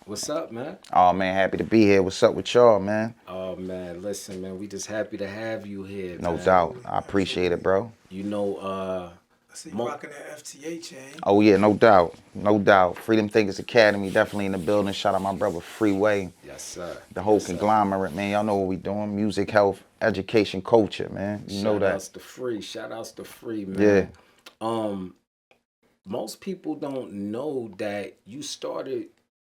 What's up, man? Oh man, happy to be here. What's up with y'all, man? Oh man, listen, man, we just happy to have you here, No man. doubt. Absolutely, I appreciate it, absolutely. bro. You know, I see you mo- rocking that FTA chain. Oh yeah, no doubt. No doubt. Freedom Thinkers Academy definitely in the building. Shout out my brother Freeway. yes, sir. The whole Yes, sir. conglomerate, man. Y'all know what we doing. Music, health, education, culture, man. You know Shout that. outs to free. Shout outs to free, Yeah. man. Um, Most people don't know that you started,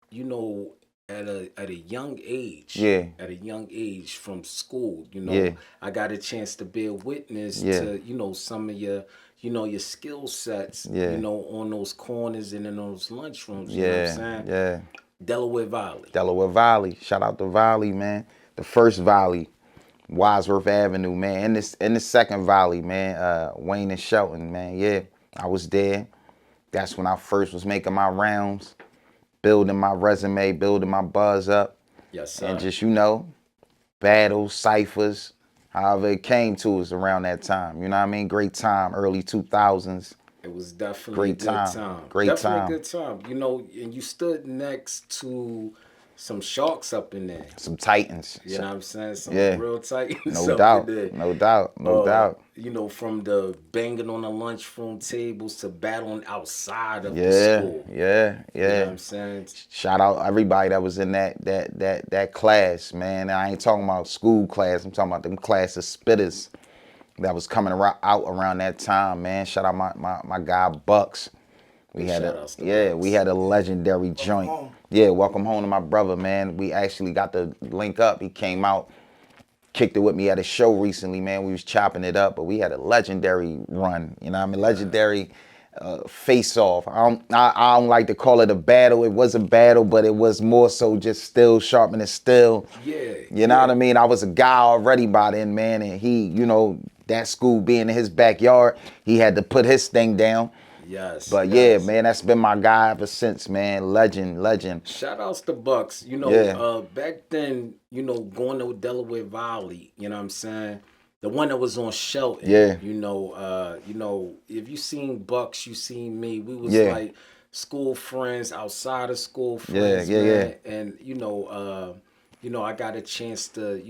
you know, at a young age. Yeah. At a young age from school. Yeah. I got a chance to bear witness Yeah. to, some of your your skill sets, Yeah. on those corners and in those lunchrooms, you know what I'm Yeah. saying? Yeah. Delaware Valley. Delaware Valley. Shout out to Valley, man. The first Valley. Wadsworth Avenue, man. In the second Valley, man. Wayne and Shelton, man. Yeah. I was there. That's when I first was making my rounds, building my resume, building my buzz up, Yes, sir. and just, battles, ciphers, however it came to us around that time. You know what I mean? Great time, early 2000s. It was definitely a Great good time. time. Great Definitely time. a good time. And you stood next to some sharks up in there. Some Titans. You know what I'm saying? Some Yeah. real titans No up doubt. in there. No doubt. No doubt. From the banging on the lunchroom tables to battling outside of the Yeah. school. Yeah. You know Yeah. what I'm saying? Shout out everybody that was in that class, man. I ain't talking about school class. I'm talking about them class of spitters that was coming out around that time, man. Shout out my guy Bucks. We had Shout-outs to Bucks. we had a legendary joint. home. Yeah, welcome home to my brother, man. We actually got to link up. He came out, kicked it with me at a show recently, man. We was chopping it up, but we had a legendary run. You know what I mean? Legendary face off. I don't like to call it a battle. It was a battle, but it was more so just still sharpening still. Yeah. You know what I mean? I was a guy already by then, man, and he, that school being in his backyard, he had to put his thing down. Yes. But yes. yeah, man, that's been my guy ever since, man. Legend. Shout outs to Bucks. Yeah. Back then, going to Delaware Valley, you know what I'm saying? The one that was on Shelton. Yeah. If you seen Bucks, you seen me. We was Yeah. like school friends, outside of school friends, yeah. man. And I got a chance to,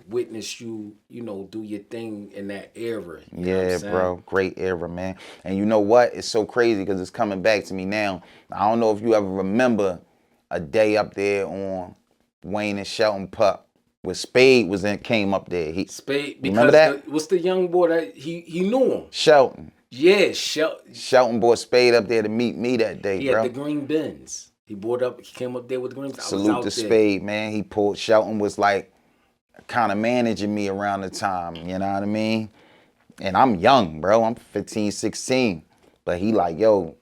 witness you, do your thing in that era. You know what I'm Yeah, saying? bro. Great era, man. And you know what? It's so crazy because it's coming back to me now. I don't know if you ever remember a day up there on Wayne and Shelton Pup where Spade came up there. Spade, Remember because that? what's the young boy that he knew him? Shelton. Yeah, Shelton brought Spade up there to meet me that day, he bro. had the green bins. He came up there with the green bins. I was Salute out to there. Spade, man. Shelton was like kind of managing me around the time, you know what I mean? And I'm young, bro. I'm 15, 16. But he like, yo,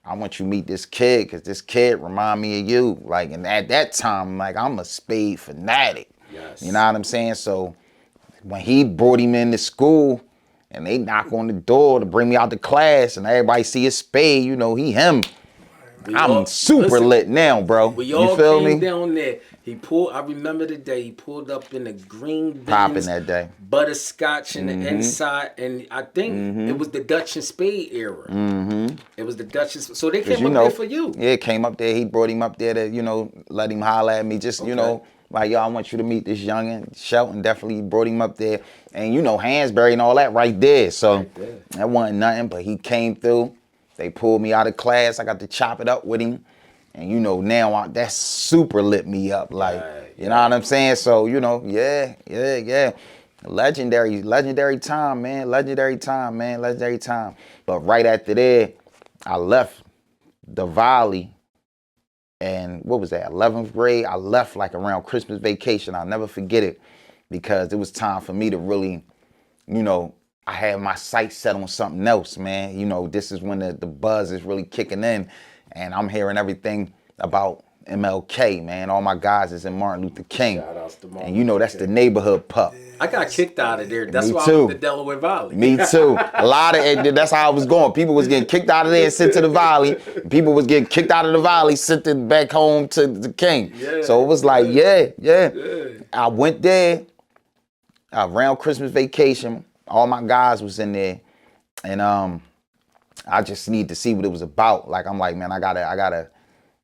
I want you to meet this kid because this kid remind me of you. Like, and at that time, like, I'm a Spade fanatic. Yes. You know what I'm saying? So when he brought him into school and they knock on the door to bring me out to class and everybody see his Spade, he him. I'm super lit now, bro. We You all feel came me? down there. I remember the day he pulled up in the green bins, Popping that day. butterscotch in the inside, and I think it was the Dutch and Spade era. It was the Dutch and so they came up there for you. Yeah, came up there. He brought him up there to, let him holler at me. Just, like, yo, I want you to meet this youngin'. Shelton definitely brought him up there. And, Hansberry and all that right there. So Right there. that wasn't nothing, but he came through. They pulled me out of class. I got to chop it up with him. And, now that's super lit me up. Like, you know what I'm saying? So, yeah. Legendary time, man. Legendary time. But right after that, I left the Valley. And what was that, 11th grade? I left like around Christmas vacation. I'll never forget it because it was time for me to really, I had my sights set on something else, man. This is when the buzz is really kicking in and I'm hearing everything about MLK, man. All my guys is in Martin Luther King. Shout outs to Martin And that's the neighborhood pup. I got kicked out of there. That's Me why I too. went to Delaware Valley. Me too. A lot of it, that's how I was going. People was getting kicked out of there and sent to the Valley. People was getting kicked out of the Valley, sent it back home to the King. Yeah, So it was like, yeah. I went there around Christmas vacation. All my guys was in there. And I just need to see what it was about. Like, I'm like, man, I gotta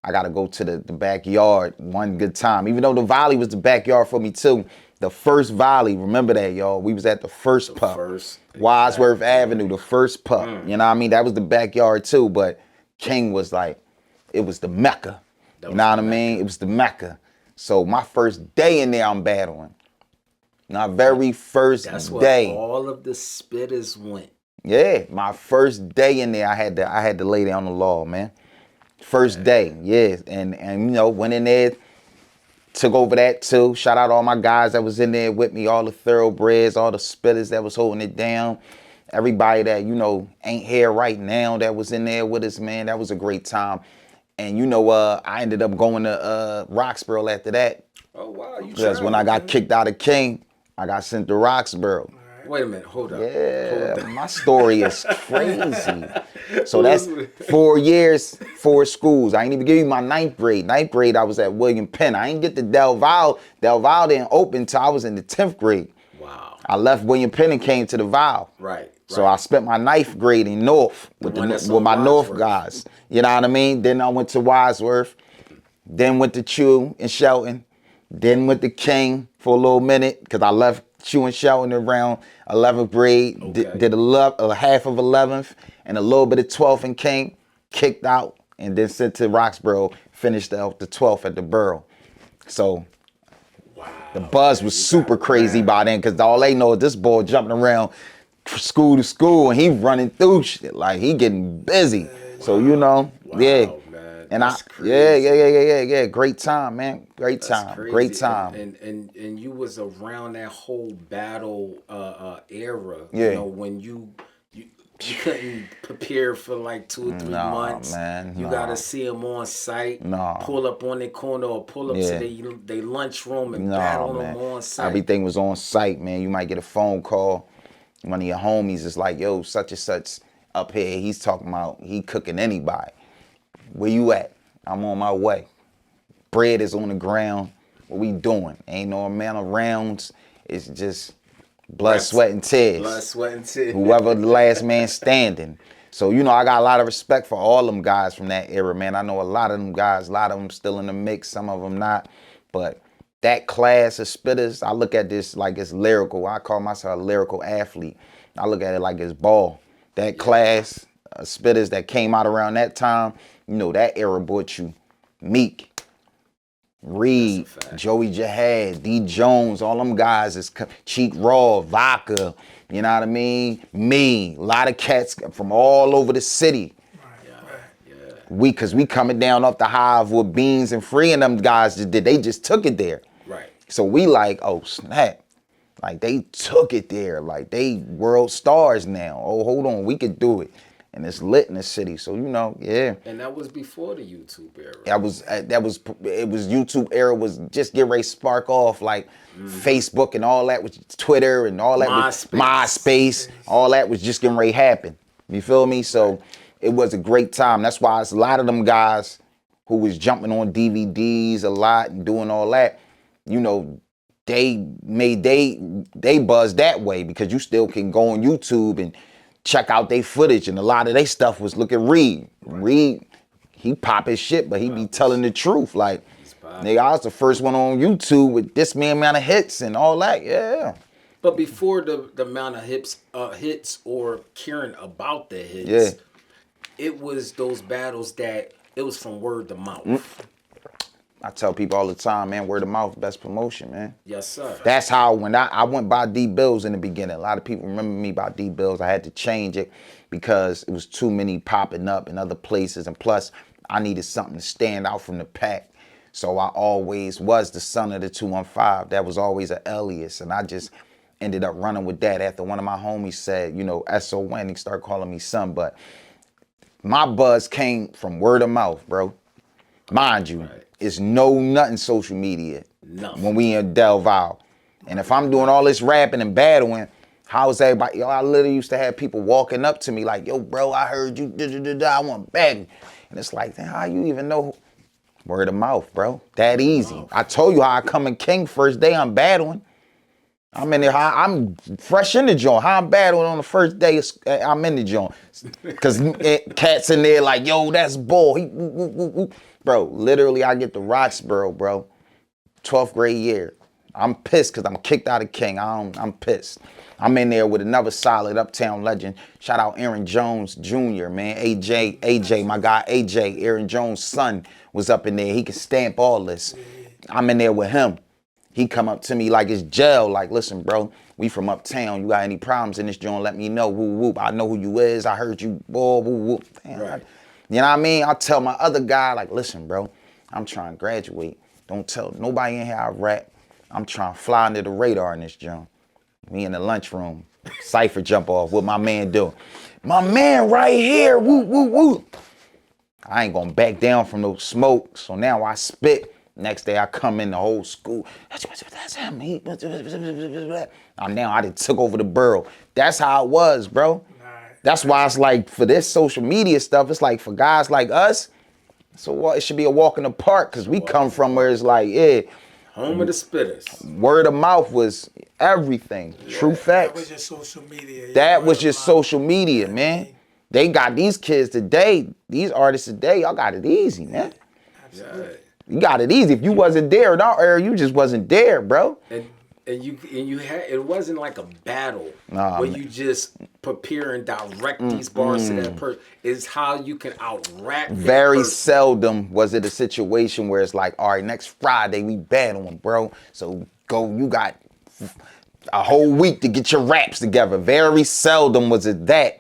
I got to go to the backyard one good time. Even though the volley was the backyard for me too. The first volley, remember that, y'all. We was at the first pup. Wadsworth Avenue, the first pup. You know what I mean? That was the backyard too, but King was like, it was the Mecca. You know what I mean? It was the Mecca. So my first day in there, I'm battling. My very first That's day. That's where all of the spitters went. Yeah, my first day in there, I had to lay down the law, man. First day, yeah. And you know, went in there, took over that too. Shout out all my guys that was in there with me, all the thoroughbreds, all the spitters that was holding it down. Everybody that, you know, ain't here right now that was in there with us, man. That was a great time. And you know, I ended up going to Roxborough after that. Oh wow, because when I got kicked out of King, I got sent to Roxborough. Wait a minute, hold up. Yeah, my story is crazy. So that's 4 years, 4 schools. I ain't even give you my 9th grade. 9th grade, I was at William Penn. I ain't get to Del Valle. Del Valle didn't open until I was in the 10th grade. Wow. I left William Penn and came to the Valle. Right. So I spent my 9th grade in North with my North guys. You know what I mean? Then I went to Wadsworth. Then went to Chew in Shelton. Then went to King for a little minute because I left Chew and Shelton around 11th grade. Okay. Did a half of 11th and a little bit of 12th in King. Kicked out and then sent to Roxborough. Finished out the 12th at the Borough. So the buzz was super crazy by then because all they know is this boy jumping around school to school and he running through shit. Like he getting busy. So you know, yeah. Man. And That's yeah. Great time, man. Great time. Great time. And you was around that whole battle era. Yeah. You know, when you couldn't prepare for like 2 or 3 months. Man, you gotta see them on site. No. Pull up on their corner or pull up to their lunchroom and battle them on site. Everything was on site, man. You might get a phone call. One of your homies is like, yo, such and such up here. He's talking about he cooking anybody. Where you at? I'm on my way. Bread is on the ground. What we doing? Ain't no amount of rounds. It's just blood, sweat, and tears. Blood, sweat, and tears. Whoever the last man standing. So, you know, I got a lot of respect for all them guys from that era, man. I know a lot of them guys, a lot of them still in the mix, some of them not. But that class of spitters, I look at this like it's lyrical. I call myself a lyrical athlete. I look at it like it's ball. That class of spitters that came out around that time, you know, that era brought you Meek, Reed, Joey Jihad, D. Jones, all them guys is Cheek Raw, Vodka, you know what I mean? Me, a lot of cats from all over the city. Cause we coming down off the hive with Beans and Free and them guys they just took it there. Right. So we like, oh snap. Like they took it there. Like they world stars now. Oh, hold on, we could do it. And it's lit in the city. So, you know, yeah. And that was before the YouTube era. It was YouTube era was just get ready to spark off, like Facebook and all that was Twitter and all that MySpace, all that was just getting ready to happen. You feel me? So it was a great time. That's why it's a lot of them guys who was jumping on DVDs a lot and doing all that, you know, they made they buzz that way because you still can go on YouTube and check out their footage, and a lot of their stuff was look at Reed. Reed, he pop his shit, but he be telling the truth. Like, nigga, I was the first one on YouTube with this many amount of hits and all that. Yeah. But before the amount of hits or caring about the hits, it was those battles that it was from word to mouth. I tell people all the time, man, word of mouth, best promotion, man. Yes, sir. That's how when I went by D Bills in the beginning. A lot of people remember me by D Bills. I had to change it because it was too many popping up in other places. And plus, I needed something to stand out from the pack. So I always was the son of the 215. That was always an alias. And I just ended up running with that after one of my homies said, you know, SON, he started calling me son. But my buzz came from word of mouth, bro. Mind you. Right. It's nothing social media when we in Del Valle. And if I'm doing all this rapping and battling, how's everybody? Yo, I literally used to have people walking up to me like, yo, bro, I heard you, I want battle. And it's like, how you even know? Word of mouth, bro. That easy. I told you how I come in King first day I'm battling. I'm in there. I'm fresh in the joint. How I'm battling on the first day I'm in the joint. Because cats in there like, yo, that's bull. Bro, literally, I get to Roxborough, bro. 12th grade year. I'm pissed because I'm kicked out of King. I'm pissed. I'm in there with another solid Uptown legend. Shout out Aaron Jones Jr., man. AJ, my guy AJ. Aaron Jones' son was up in there. He can stamp all this. I'm in there with him. He come up to me like it's jail, like, listen, bro, we from Uptown. You got any problems in this joint, let me know. Whoop, whoop. I know who you is. I heard you, boy, whoop, whoop. Damn, right. You know what I mean? I tell my other guy, like, listen, bro, I'm trying to graduate. Don't tell nobody in here I rap. I'm trying to fly under the radar in this joint. Me in the lunchroom, Cypher jump off. What my man do? My man right here, whoop, whoop, whoop. I ain't gonna back down from no smoke, so now I spit. Next day I come in the whole school. That's him. Now I done took over the borough. That's how it was, bro. That's why it's like for this social media stuff, it's like for guys like us, so it should be a walk in the park because we come from where it's like, yeah. Home of the spitters. Word of mouth was everything. Yeah. True facts. That was just social media. That was just social media, man. They got these kids today, these artists today, y'all got it easy, man. Absolutely. You got it easy. If you wasn't there in our era, you just wasn't there, bro. And you had, it wasn't like a battle where you just prepare and direct these bars to that person. It's how you can out rap. Very seldom was it a situation where it's like, all right, next Friday we battling, bro. So go, you got a whole week to get your raps together. Very seldom was it that.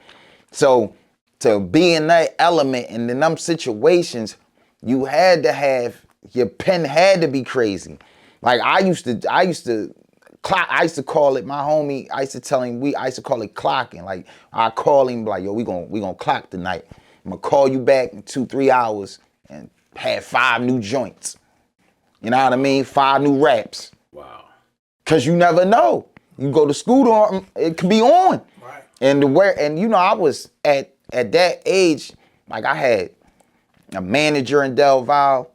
So to be in that element and in them situations, you had to have, your pen had to be crazy. Like I used to clock, I used to call it, my homie, I used to tell him, I used to call it clocking. Like I call him like, yo, we gonna clock tonight. I'm gonna call you back in 2-3 hours and have 5 new joints. You know what I mean? 5 new raps. Wow. Cause you never know. You go to school, it could be on. Right. And you know, I was at that age, like I had a manager in Del Valle.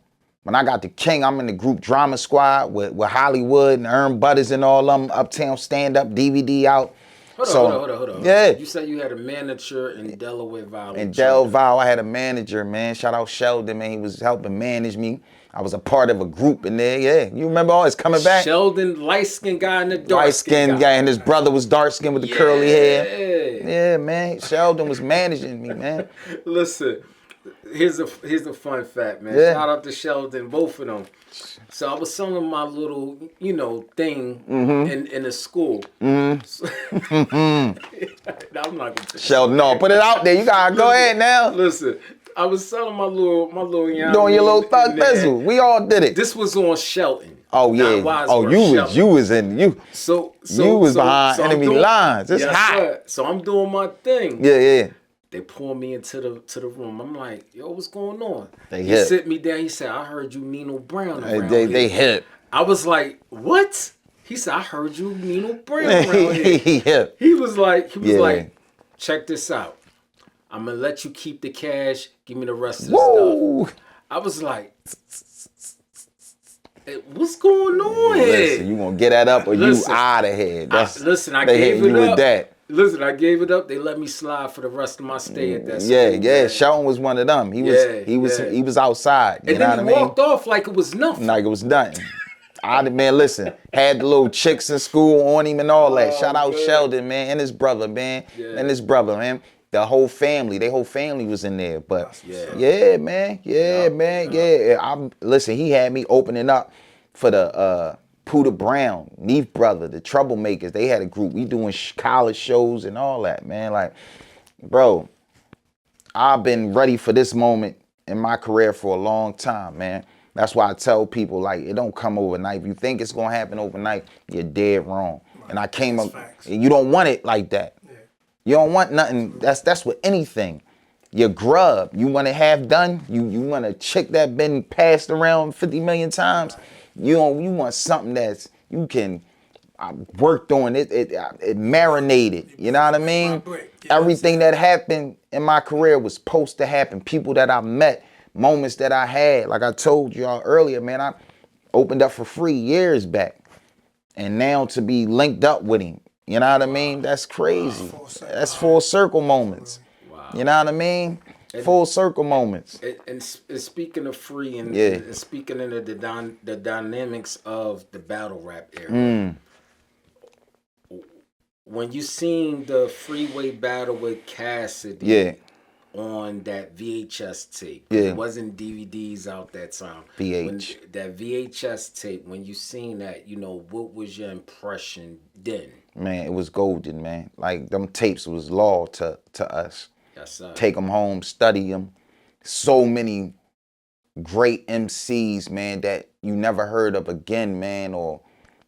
When I got to King, I'm in the group drama squad with Hollywood and Earn Butters and all them, Uptown Stand Up, DVD out. Hold on. Yeah. You said you had a manager in Delaware Valley. In Del Valle, I had a manager, man. Shout out Sheldon, man. He was helping manage me. I was a part of a group in there, yeah. You remember all this coming back? Sheldon, light-skinned guy and the dark-skinned light-skinned guy. And his brother was dark-skinned with the curly hair. Yeah, man. Sheldon was managing me, man. Listen. Here's a fun fact, man. Yeah. Shout out to Sheldon, both of them. So I was selling my little, thing in the school. So, I'm not gonna Sheldon, no, put it out there. You gotta go ahead now. Listen, I was selling my little doing your little thug bizzle. We all did it. This was on Shelton. Oh yeah. Oh, you was behind enemy lines. It's hot. Sir. So I'm doing my thing. Yeah. They pulled me into the room. I'm like, yo, what's going on? He sit me down. He said, I heard you Nino Brown around here. They hit. I was like, what? He said, I heard you Nino Brown around here. He was like, check this out. I'm going to let you keep the cash. Give me the rest of the stuff. I was like, hey, what's going on here? Listen, you going to get that up or you out of here. I gave it up. That. Listen, I gave it up. They let me slide for the rest of my stay at that school. Yeah. Sheldon was one of them. He was outside. You know what I mean? And then he walked off like it was nothing. Like it was nothing. Listen, had the little chicks in school on him and all that. Shout out Sheldon, man, and his brother, man. Yeah. And his brother, man. The whole family, their whole family was in there. But man. Listen, he had me opening up for the Pooter Brown, Neef Brother, the Troublemakers. They had a group. We doing college shows and all that, man. Like, bro, I've been ready for this moment in my career for a long time, man. That's why I tell people, like, it don't come overnight. If you think it's gonna happen overnight, you're dead wrong. Right. And I came up, and you don't want it like that. Yeah. You don't want nothing. That's with anything. Your grub, you want to have done. You want a chick that been passed around 50 million times. Right. You want something that's you can worked on it marinated. You know what I mean? Everything that happened in my career was supposed to happen. People that I met, moments that I had. Like I told y'all earlier, man, I opened up for free years back. and now to be linked up with him. You know what I mean? That's crazy. That's full circle moments. Wow. You know what I mean? Full circle moments. And speaking of Free and, Yeah. and speaking into the dynamics of the battle rap era, when you seen the Freeway battle with Cassidy on that VHS tape, it wasn't DVDs out that time. That VHS tape, when you seen that, what was your impression then? Man, it was golden, man. Like, them tapes was law to us. Yes, sir. Take them home, study them. So many great MCs, man, that you never heard of again, man, or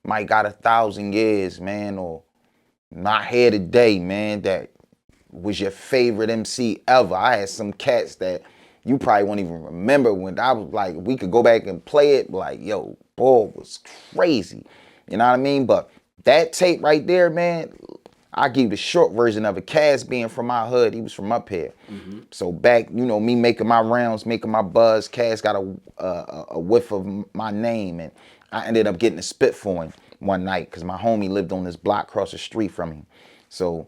might got 1,000 years, man, or not here today, man, that was your favorite MC ever. I had some cats that you probably won't even remember when I was like, we could go back and play it, like, yo, boy, was crazy. You know what I mean? But that tape right there, man, I give you the short version of it. Cass being from my hood, he was from up here. So back, me making my rounds, making my buzz, Cass got a whiff of my name, and I ended up getting a spit for him one night because my homie lived on this block across the street from him. So,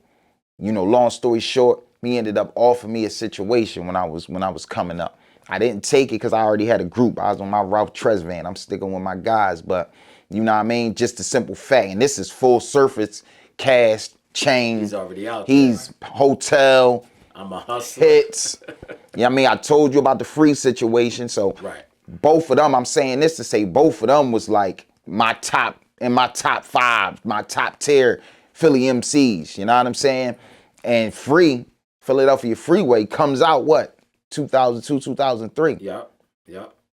long story short, he ended up offering me a situation when I was coming up. I didn't take it because I already had a group. I was on my Ralph Tres van. I'm sticking with my guys, but you know what I mean? Just a simple fact. And this is full surface, Cash, Chain. He's already out He's there. Hotel. I'm a hustler. Hits. You know what I mean? I told you about the Free situation. So both of them, I'm saying this to say both of them was like my top 5, my top tier Philly MCs. You know what I'm saying? And Free, Philadelphia Freeway comes out what? 2002, 2003. Yep.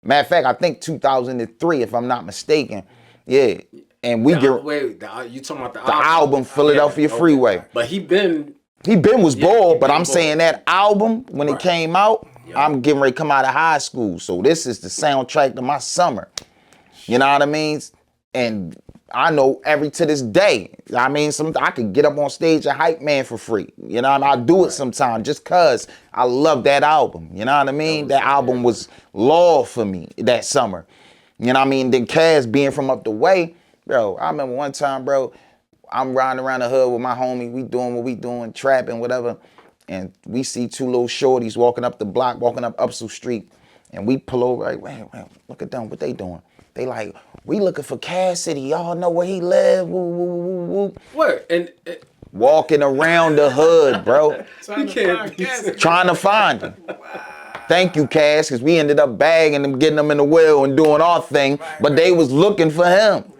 Matter of fact, I think 2003, if I'm not mistaken. Yeah. And we you talking about the album Philadelphia Freeway. But he been was bald, but I'm saying that album, when it came out, I'm getting ready to come out of high school. So this is the soundtrack to my summer. You know what I mean? And I know to this day, I mean, I could get up on stage and hype man for free. You know what I mean? I'll do it sometime just because I love that album. You know what I mean? That album was law for me that summer. You know what I mean? Then Cass being from up the way, bro, I remember one time, bro, I'm riding around the hood with my homie. We doing what we doing, trapping, whatever. And we see two little shorties walking up the block, walking up Upsall Street. And we pull over, like, wait, look at them, what they doing? They like, we looking for Cassidy. Y'all know where he live. Woo, woo, woo, woo. What? And walking around the hood, bro. Trying to find him. Thank you, Cass, because we ended up bagging them, getting them in the wheel and doing our thing. But they was looking for him.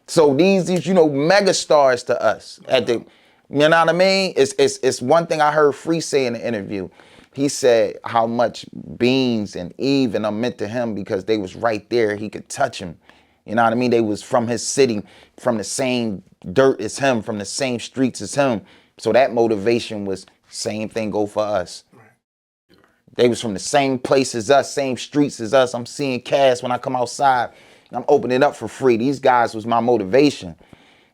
So these mega stars to us. You know what I mean? It's one thing I heard Free say in the interview. He said how much Beans and Eve and them meant to him because they was right there. He could touch him. You know what I mean? They was from his city, from the same dirt as him, from the same streets as him. So that motivation was same thing go for us. They was from the same place as us, same streets as us. I'm seeing Cass when I come outside. I'm opening up for Free. These guys was my motivation.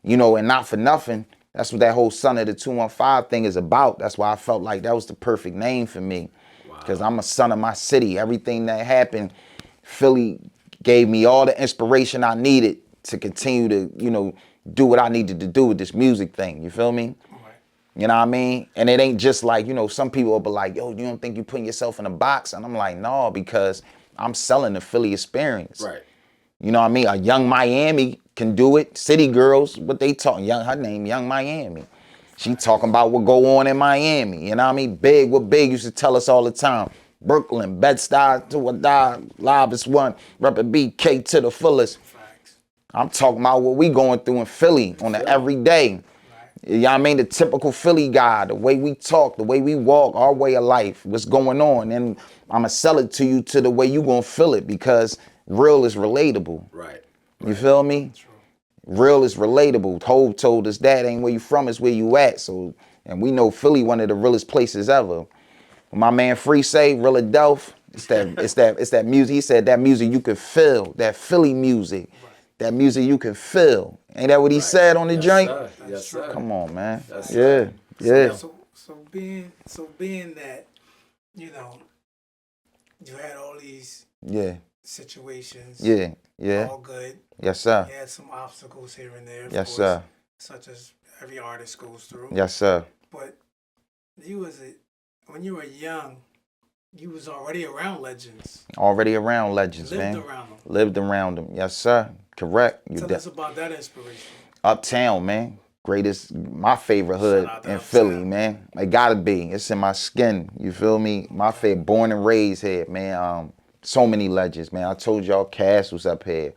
And not for nothing. That's what that whole Son of the 215 thing is about. That's why I felt like that was the perfect name for me. Because I'm a son of my city. Everything that happened, Philly gave me all the inspiration I needed to continue to, do what I needed to do with this music thing. You feel me? You know what I mean? And it ain't just like, some people will be like, yo, you don't think you're putting yourself in a box? And I'm like, no, because I'm selling the Philly experience. Right. You know what I mean? A Young Miami can do it. City Girls, what they talking? Her name Young Miami. She talking about what go on in Miami. You know what I mean? Big, what Big used to tell us all the time. Brooklyn, Bed-Stuy to a die, live is one, reppin' BK to the fullest. I'm talking about what we going through in Philly on the everyday. You know what I mean? The typical Philly guy, the way we talk, the way we walk, our way of life, what's going on. And I'm going to sell it to you to the way you going to feel it because real is relatable. Right. You feel me? True. Real is relatable. Hov told us that ain't where you from, it's where you at. So, and we know Philly one of the realest places ever. When my man Free say, Real Adelph, it's that music. He said that music you can feel, that Philly music, that music you can feel. Ain't that what he said on the joint? Sir. Yes, sir. Come on, man. Yes, yeah, yeah. So being that, You had all these Yeah. situations. Yeah. Yeah. All good. Yes, sir. You had some obstacles here and there, of Yes, course, sir. such as every artist goes through. Yes, sir. But when you were young, you was already around legends. Already around legends, Lived man. around them. Lived around them. Yes, sir. Correct. Tell us about that inspiration. Uptown, man. My favorite hood Shout out to in Uptown. Philly, man. It gotta be. It's in my skin. You feel me? My favorite, born and raised here, man. So many legends, man. I told y'all Cass was up here.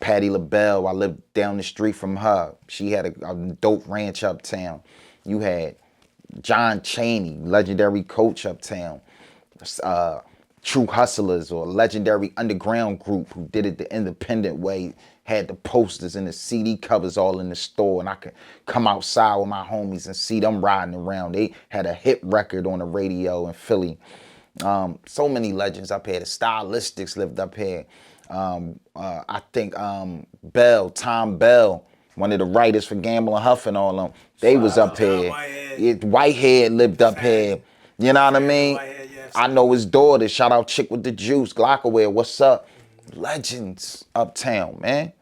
Patti LaBelle, I lived down the street from her. She had a dope ranch uptown. You had John Chaney, legendary coach uptown. True Hustlers, or legendary underground group who did it the independent way, had the posters and the CD covers all in the store, and I could come outside with my homies and see them riding around. They had a hit record on the radio in Philly. So many legends up here. The Stylistics lived up here. I think Tom Bell, one of the writers for Gamble and Huff and all them, they was up here. Whitehead lived up here. You know what I mean? I know his daughter. Shout out Chick with the Juice, Glockaware. What's up? Legends uptown, man.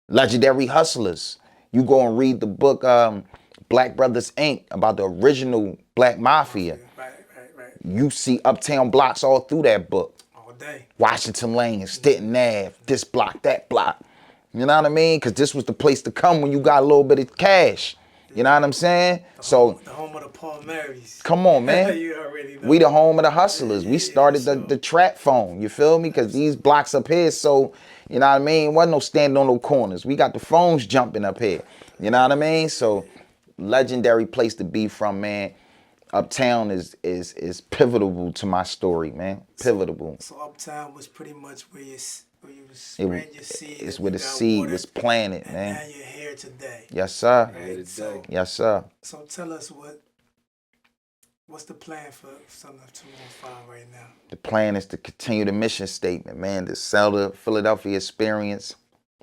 Legendary hustlers. You go and read the book Black Brothers Inc. about the original Black Mafia. Right. You see uptown blocks all through that book. All day. Washington Lane, Stanton Ave, this block, that block. You know what I mean? Because this was the place to come when you got a little bit of cash. You know what I'm saying? The home of the Paul Marys. Come on, man. You already know. We the home of the hustlers. We started the trap phone. You feel me? Because these blocks up here, so, you know what I mean? Wasn't no standing on no corners. We got the phones jumping up here. You know what I mean? So, legendary place to be from, man. Uptown is pivotal to my story, man. Pivotal. So Uptown was pretty much where you spread your seed. It's where the seed was planted, and man. now you're here today. Yes, sir. Right? Yes, sir. So tell us what's the plan for Son of 215 right now? The plan is to continue the mission statement, man. To sell the Philadelphia experience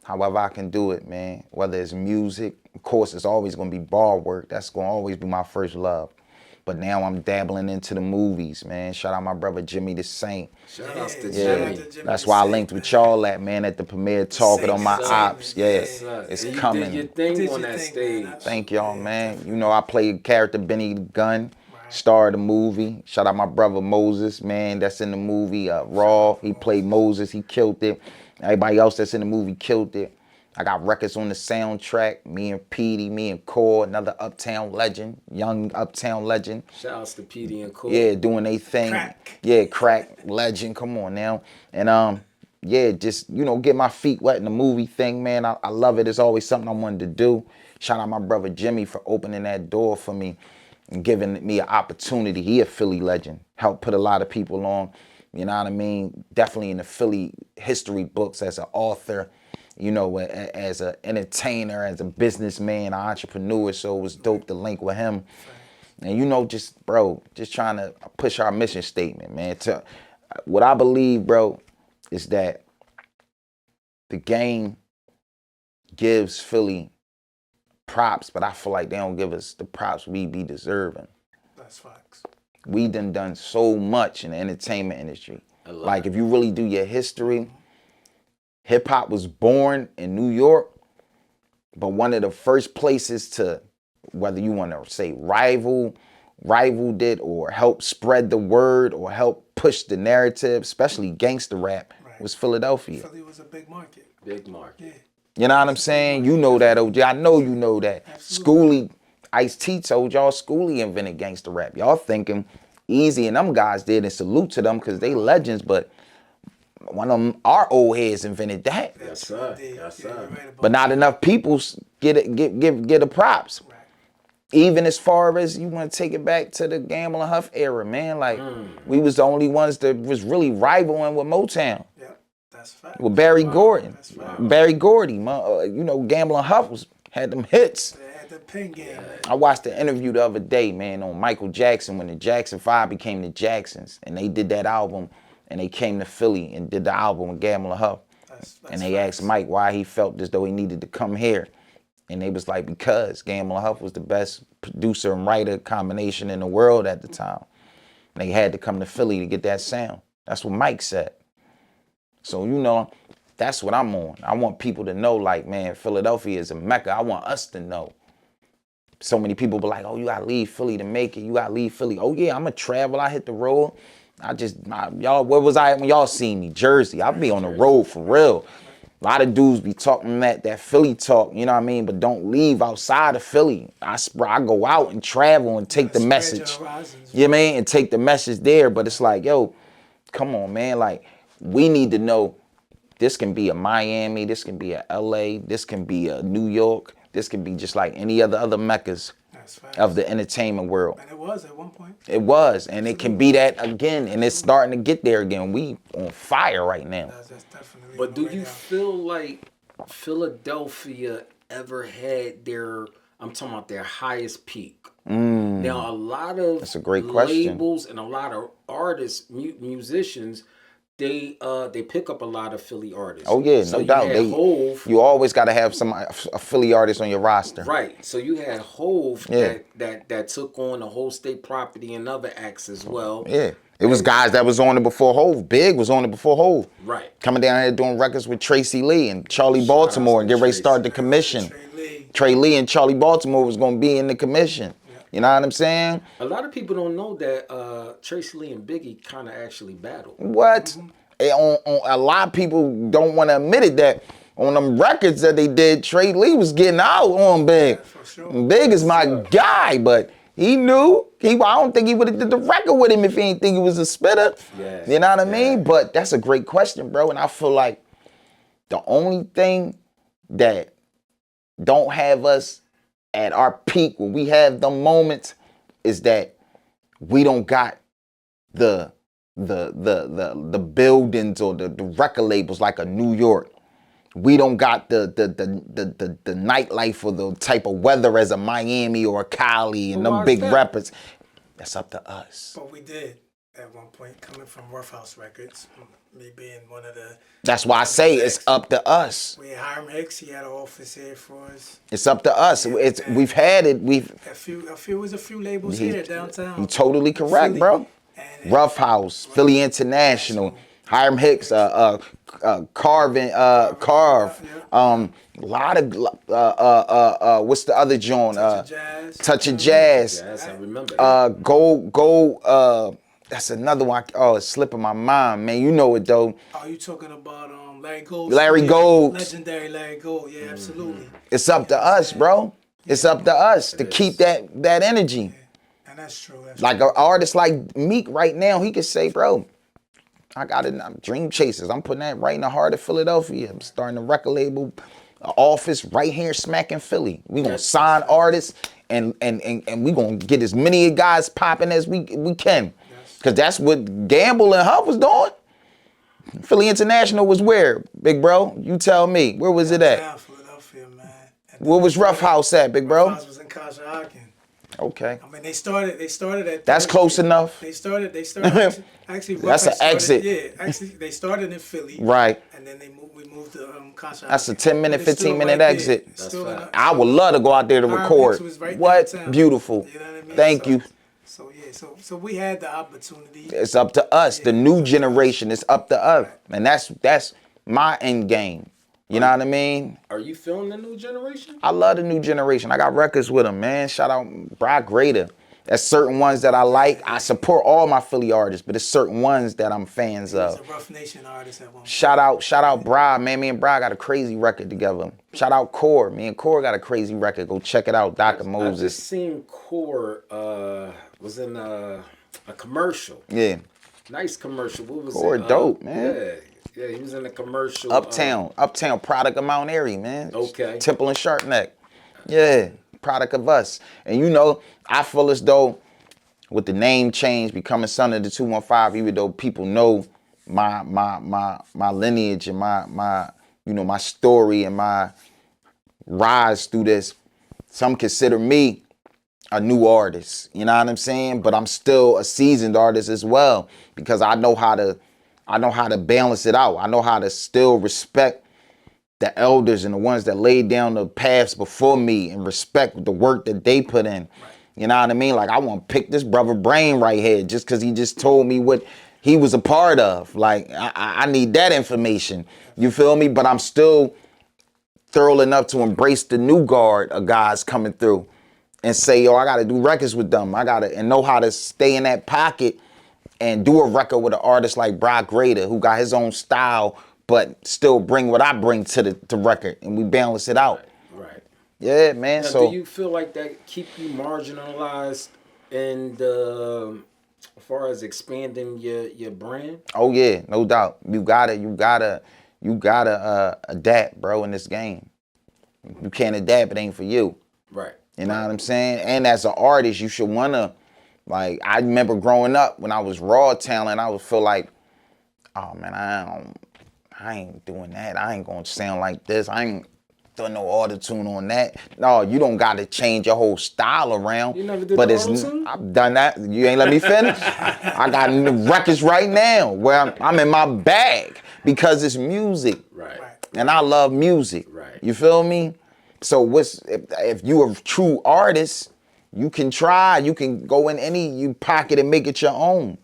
however I can do it, man. Whether it's music, of course, it's always going to be bar work. That's going to always be my first love. But now I'm dabbling into the movies, man. Shout out my brother Jimmy the Saint. Shout out to Yeah, Jimmy. that's why I linked with y'all at, man, at the premiere talking on my ops. Yeah, it's coming. You did your thing on that stage. Thank y'all, man. You know, I played character Benny the Gun, star of the movie. Shout out my brother Moses, man, that's in the movie. Raw, he played Moses, he killed it. Everybody else that's in the movie killed it. I got records on the soundtrack. Me and Petey, me and Core, another Uptown legend, young Uptown legend. Shout outs to Petey and Core. Yeah, doing they thing. Crack. Yeah, crack legend. Come on now. And yeah, just, you know, get my feet wet in the movie thing, man. I love it. It's always something I wanted to do. Shout out my brother Jimmy for opening that door for me and giving me an opportunity. He a Philly legend. Helped put a lot of people on. You know what I mean? Definitely in the Philly history books as an author. You know, as an entertainer, as a businessman, an entrepreneur, so it was dope to link with him. And, you know, just trying to push our mission statement, man. What I believe, bro, is that the game gives Philly props, but I feel like they don't give us the props we be deserving. That's facts. We done so much in the entertainment industry. Like, if you really do your history, hip-hop was born in New York, but one of the first places to, whether you want to say rivaled it or help spread the word or help push the narrative, especially gangster rap, was Philadelphia. Philly was a big market. Big market. Yeah. You know what I'm saying? You know that, OJ. I know you know that. Schoolie, Ice-T told y'all Schoolie invented gangster rap. Y'all thinking Easy and them guys did, and salute to them because they legends, but one of them, our old heads invented that. Yes, sir. Yes, sir. But not enough people get the props. Right. Even as far as you want to take it back to the Gamble and Huff era, man. Like, we was the only ones that was really rivaling with Motown. Yeah, that's fact. With Barry Gordon. That's right. Barry Gordy, you know, Gamble and Huff had them hits. They had the pin game. I watched the interview the other day, man, on Michael Jackson when the Jackson 5 became the Jacksons. And they did that album. And they came to Philly and did the album with Gamble and Huff. And they asked Mike why he felt as though he needed to come here. And they was like, because Gamble and Huff was the best producer and writer combination in the world at the time. And they had to come to Philly to get that sound. That's what Mike said. So, you know, that's what I'm on. I want people to know, like, man, Philadelphia is a mecca. I want us to know. So many people be like, oh, you gotta leave Philly to make it. You gotta leave Philly. Oh, yeah, I'm a travel. I hit the road. Y'all, where was I at when y'all seen me? Jersey. I'll be on the road for real. A lot of dudes be talking that Philly talk, you know what I mean? But don't leave outside of Philly. I go out and travel and take the message. You know what I mean? And take the message there. But it's like, yo, come on, man. Like, we need to know this can be a Miami, this can be a LA, this can be a New York, this can be just like any other meccas of the entertainment world. And it was at one point. It was, and it can be that again, and it's starting to get there again. We on fire right now. That's definitely. But do you feel like Philadelphia ever had their, I'm talking about their highest peak? Now, a lot of That's a great question. labels and a lot of artists, musicians, they pick up a lot of Philly artists. Oh yeah, so no doubt. You always got to have a Philly artist on your roster. Right. So you had Hove that took on the whole state property and other acts as well. Yeah. It was guys that was on it before Hove. Big was on it before Hove. Right. Coming down here doing records with Tracy Lee and Charlie Baltimore and get ready to start the commission. Trey Lee and Charlie Baltimore was going to be in the commission. You know what I'm saying? A lot of people don't know that Tracy Lee and Biggie kind of actually battled. What? A lot of people don't want to admit it that on them records that they did, Trey Lee was getting out on Big. Yeah, for sure. Big is my guy, but he knew. I don't think he would have did the record with him if he didn't think he was a spitter. Yes. You know what I mean? But that's a great question, bro. And I feel like the only thing that don't have us at our peak when we have them moments is that we don't got the buildings or the record labels like a New York. We don't got the nightlife or the type of weather as a Miami or a Cali and them big rappers. That's up to us. But we did at one point, coming from Rough House Records, me being one of the. That's why I say it's up to us. We had Hiram Hicks. He had an office here for us. It's up to us. We've had it. A few labels here downtown. You're totally correct, Philly, bro. Rough House, Philly International, Hiram Hicks, Carve, a lot of what's the other joint? Touch of Jazz. Yes, I remember. Go. That's another one. Oh, it's slipping my mind, man. You know it though. Oh, you talking about Larry Gold? Larry Gold. Legendary Larry Gold. Yeah, absolutely. It's up to us, bro. It's up to us to keep that energy. Yeah. And that's true. Like an artist like Meek right now, he could say, bro, I got it. I'm Dream Chasers. I'm putting that right in the heart of Philadelphia. I'm starting a record label, office right here, smacking Philly. We gonna sign artists and we gonna get as many guys popping as we can. Cause that's what Gamble and Huff was doing. Philly International was where, big bro? You tell me. Where was it at? Philadelphia, man. Where was Rough House at, big bro? Rough House was in Conshohocken. Okay. I mean, they started at. That's close enough. They started actually. That's an exit. Yeah, actually, they started in Philly. Right. And then we moved to Conshohocken. That's a 10-minute, 15-minute exit. I would love to go out there to record. What? Beautiful. You know what I mean? Thank you. So yeah, so we had the opportunity. It's up to us, the new generation. It's up to us, and that's my end game. You know what I mean? Are you feeling the new generation? I love the new generation. I got records with them, man. Shout out Bri Grader. There's certain ones that I like. I support all my Philly artists, but there's certain ones that I'm fans of. He's a Rough Nation artist at one point. Shout out Bri, man. Me and Bri got a crazy record together. Shout out Core. Me and Core got a crazy record. Go check it out. Dr. Moses. I just seen Core was in a commercial. Yeah. Nice commercial. What was Core it? Dope, man. Yeah, he was in a commercial. Uptown product of Mount Airy, man. Okay. Temple and Sharp Neck. Yeah, product of us. And you know, I feel as though with the name change, becoming son of the 215, even though people know my lineage and my my story and my rise through this, some consider me a new artist. You know what I'm saying? But I'm still a seasoned artist as well, because I know how to balance it out. I know how to still respect the elders and the ones that laid down the paths before me and respect the work that they put in. You know what I mean? Like, I want to pick this brother brain right here just because he just told me what he was a part of. Like, I need that information. You feel me? But I'm still thorough enough to embrace the new guard of guys coming through and say, yo, I got to do records with them. And know how to stay in that pocket and do a record with an artist like Brock Grader, who got his own style, but still bring what I bring to the record, and we balance it out. Right. Yeah, man. Now, so do you feel like that keep you marginalized and as far as expanding your brand? Oh yeah, no doubt. You gotta adapt, bro, in this game. You can't adapt, it ain't for you. Right. You know what I'm saying? And as an artist, you should wanna, like, I remember growing up when I was raw talent, I would feel like, oh man, I ain't doing that. I ain't gonna sound like this. I ain't doing no auto-tune on that. No, you don't gotta change your whole style around. You never did but the it's auto-tune? I've done that. You ain't let me finish. I got records right now where I'm in my bag because it's music. Right. And I love music. Right. You feel me? So if you a true artist, you can try. You can go in any pocket and make it your own.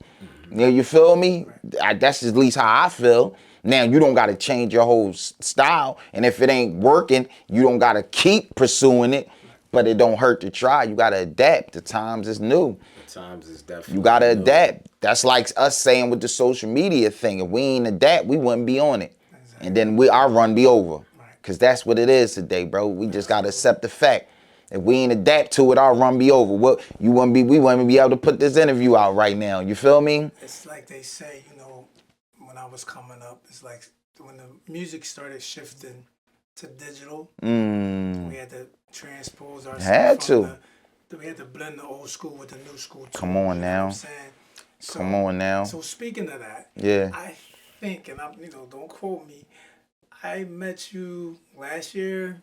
Mm-hmm. You feel me? That's at least how I feel. Now, you don't got to change your whole style. And if it ain't working, you don't got to keep pursuing it. But it don't hurt to try. You got to adapt. The times is new. The times is definitely You got to new. adapt. That's like us saying with the social media thing. If we ain't adapt, we wouldn't be on it. Exactly. And then our run be over. Because that's what it is today, bro. We just got to accept the fact. If we ain't adapt to it, our run be over. We wouldn't be able to put this interview out right now. You feel me? It's like they say, when I was coming up, it's like when the music started shifting to digital, we had to transpose ourselves. We had to blend the old school with the new school too. Come on now. You know what I'm saying? Come on now. So speaking of that, yeah, I think, and I'm, don't quote me, I met you last year.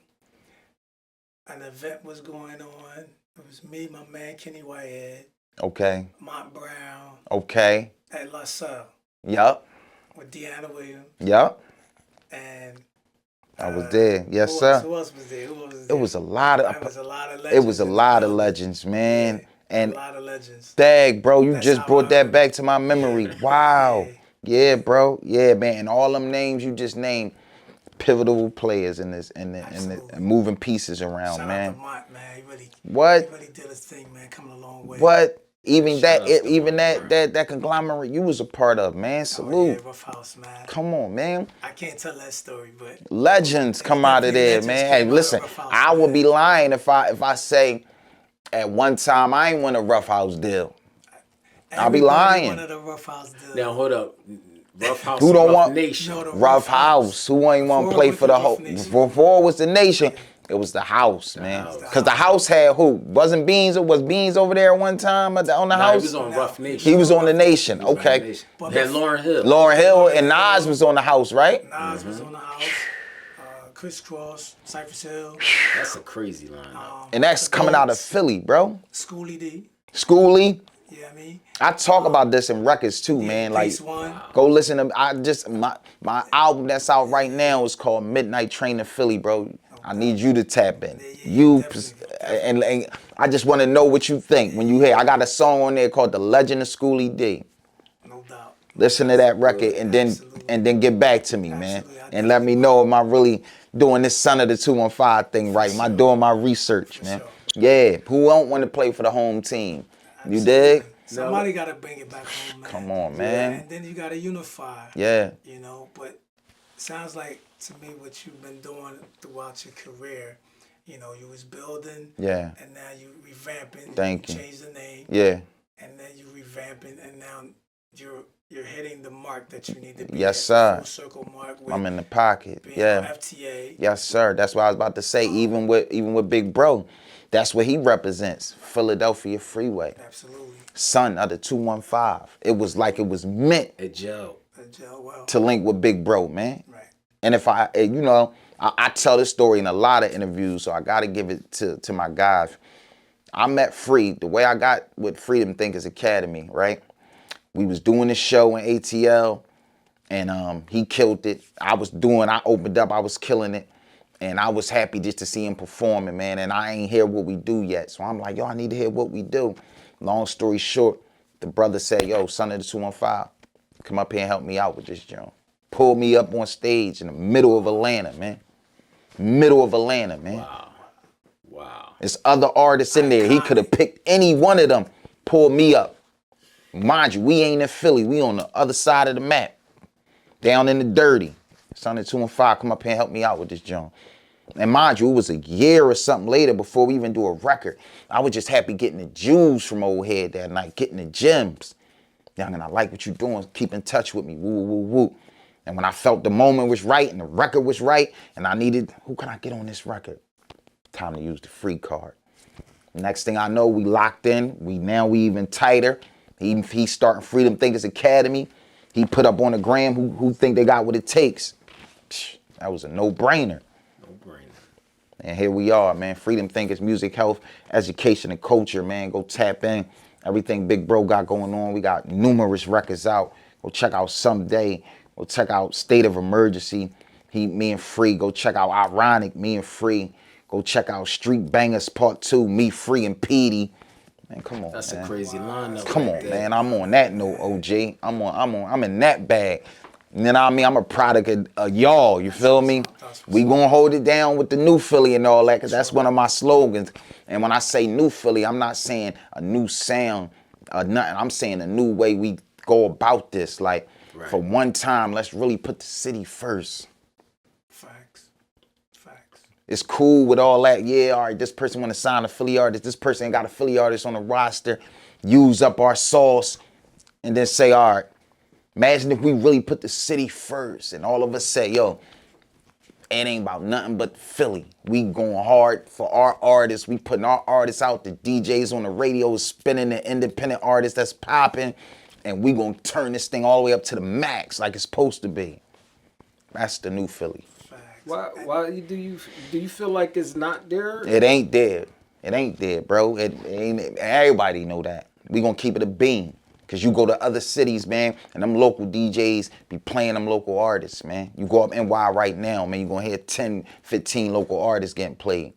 An event was going on. It was me, my man Kenny Whitehead. Okay. Mont Brown. Okay. At La Salle. Yup. With Deanna Williams. Yup. And I was there. Yes, sir. Who else was there? It was a lot of legends. It was a lot of legends, man. Yeah, and a lot of legends. Dag, bro, you just brought that back to my memory. Yeah. Wow. Yeah, bro. Yeah, man. And all them names you just named, pivotal players in this and moving pieces around. Shout man. Out to Mont, man. He really did his thing, man. Coming a long way. What? Even that conglomerate you was a part of, man. Salute. Oh, yeah, Rough House, man. Come on, man. I can't tell that story, but legends come out of there, man. Hey, listen, I would be lying if I say at one time I ain't won a Rough House deal. I'll be lying. One of the Rough House deals. Now hold up. Rough House. Who don't want Nation? No, Rough House? Who ain't want to play for the whole? Before it was the Nation. It was the House, man. Because the House had who? Wasn't Beans? Was Beans over there one time on the House? He was on Rough Nation. He was on the Nation. Okay. Had Lauryn Hill. Lauryn Hill and Nas was on the House, right? Nas was on the House. Crisscross, Cypress Hill. That's a crazy lineup. And that's coming out of Philly, bro. Schoolie D. Schoolie. Yeah, I talk about this in records too, man. Like, go listen to my album that's out right now is called Midnight Train to Philly, bro. I need you to tap in. And I just want to know what you think when you hear. I got a song on there called The Legend of Schoolie D. No doubt. Listen to that record and then get back to me, man. And let me know, am I really doing this Son of the 215 thing right? Am I doing my research, man? Yeah. Who don't want to play for the home team? You dig? Somebody got to bring it back home, man. Come on, man. And then you got to unify. Yeah. But it sounds like to me what you've been doing throughout your career, you was building. Yeah. And now you revamping. Thank you. Changed the name. Yeah. And then you revamping, and now you're hitting the mark that you need to be. Yes, sir. Full circle mark. I'm in the pocket. Being Yeah. FTA. Yes, sir. That's what I was about to say. Even with Big Bro, that's what he represents. Philadelphia Freeway. Absolutely. Son of the 215. It was like it was meant to link with Big Bro, man. Right. And if I tell this story in a lot of interviews, so I got to give it to my guys. I met Free, the way I got with Freedom Thinkers Academy, right? We was doing this show in ATL, and he killed it. I opened up, I was killing it. And I was happy just to see him performing, man. And I ain't hear what we do yet. So I'm like, yo, I need to hear what we do. Long story short, the brother said, yo, Son of the 215, come up here and help me out with this joint. Pulled me up on stage in the middle of Atlanta, man. Middle of Atlanta, man. Wow. There's other artists in there. He could have picked any one of them, pulled me up. Mind you, we ain't in Philly. We on the other side of the map. Down in the dirty. Son of 2 and 5, come up here and help me out with this joint. And mind you, it was a year or something later before we even do a record. I was just happy getting the jewels from old head that night, getting the gems. Young, and I like what you doing. Keep in touch with me. Woo, woo, woo. And when I felt the moment was right and the record was right, and I needed, who can I get on this record? Time to use the free card. Next thing I know, we locked in. We even tighter. He's starting Freedom Thinkers Academy. He put up on the gram who think they got what it takes. Psh, that was a no-brainer. And here we are, man. Freedom Thinkers, music, health, education, and culture, man. Go tap in. Everything Big Bro got going on. We got numerous records out. Go check out Someday. Go check out State of Emergency. Me and Free. Go check out Ironic, me and Free. Go check out Street Bangers Part 2, me, Free, and Petey. Man, come on, That's man. a crazy lineup. Come right on, there. man. I'm on that note, OG. I'm in that bag. You know what I mean? I'm a product of y'all, you feel me? We gonna hold it down with the new Philly and all that, because that's one of my slogans. And when I say new Philly, I'm not saying a new sound or nothing. I'm saying a new way we go about this. Like, for one time, let's really put the city first. Facts. It's cool with all that. Yeah, all right, this person want to sign a Philly artist. This person ain't got a Philly artist on the roster. Use up our sauce and then say, all right, imagine if we really put the city first and all of us say, yo, it ain't about nothing but Philly. We going hard for our artists. We putting our artists out. The DJs on the radio spinning the independent artists that's popping. And we gonna turn this thing all the way up to the max like it's supposed to be. That's the new Philly. Why do you feel like it's not there? It ain't there. It ain't there, bro. It ain't. Everybody know that. We gonna keep it a beam. Cause you go to other cities, man, and them local DJs be playing them local artists, man. You go up NY right now, man, you gonna hear 10, 15 local artists getting played.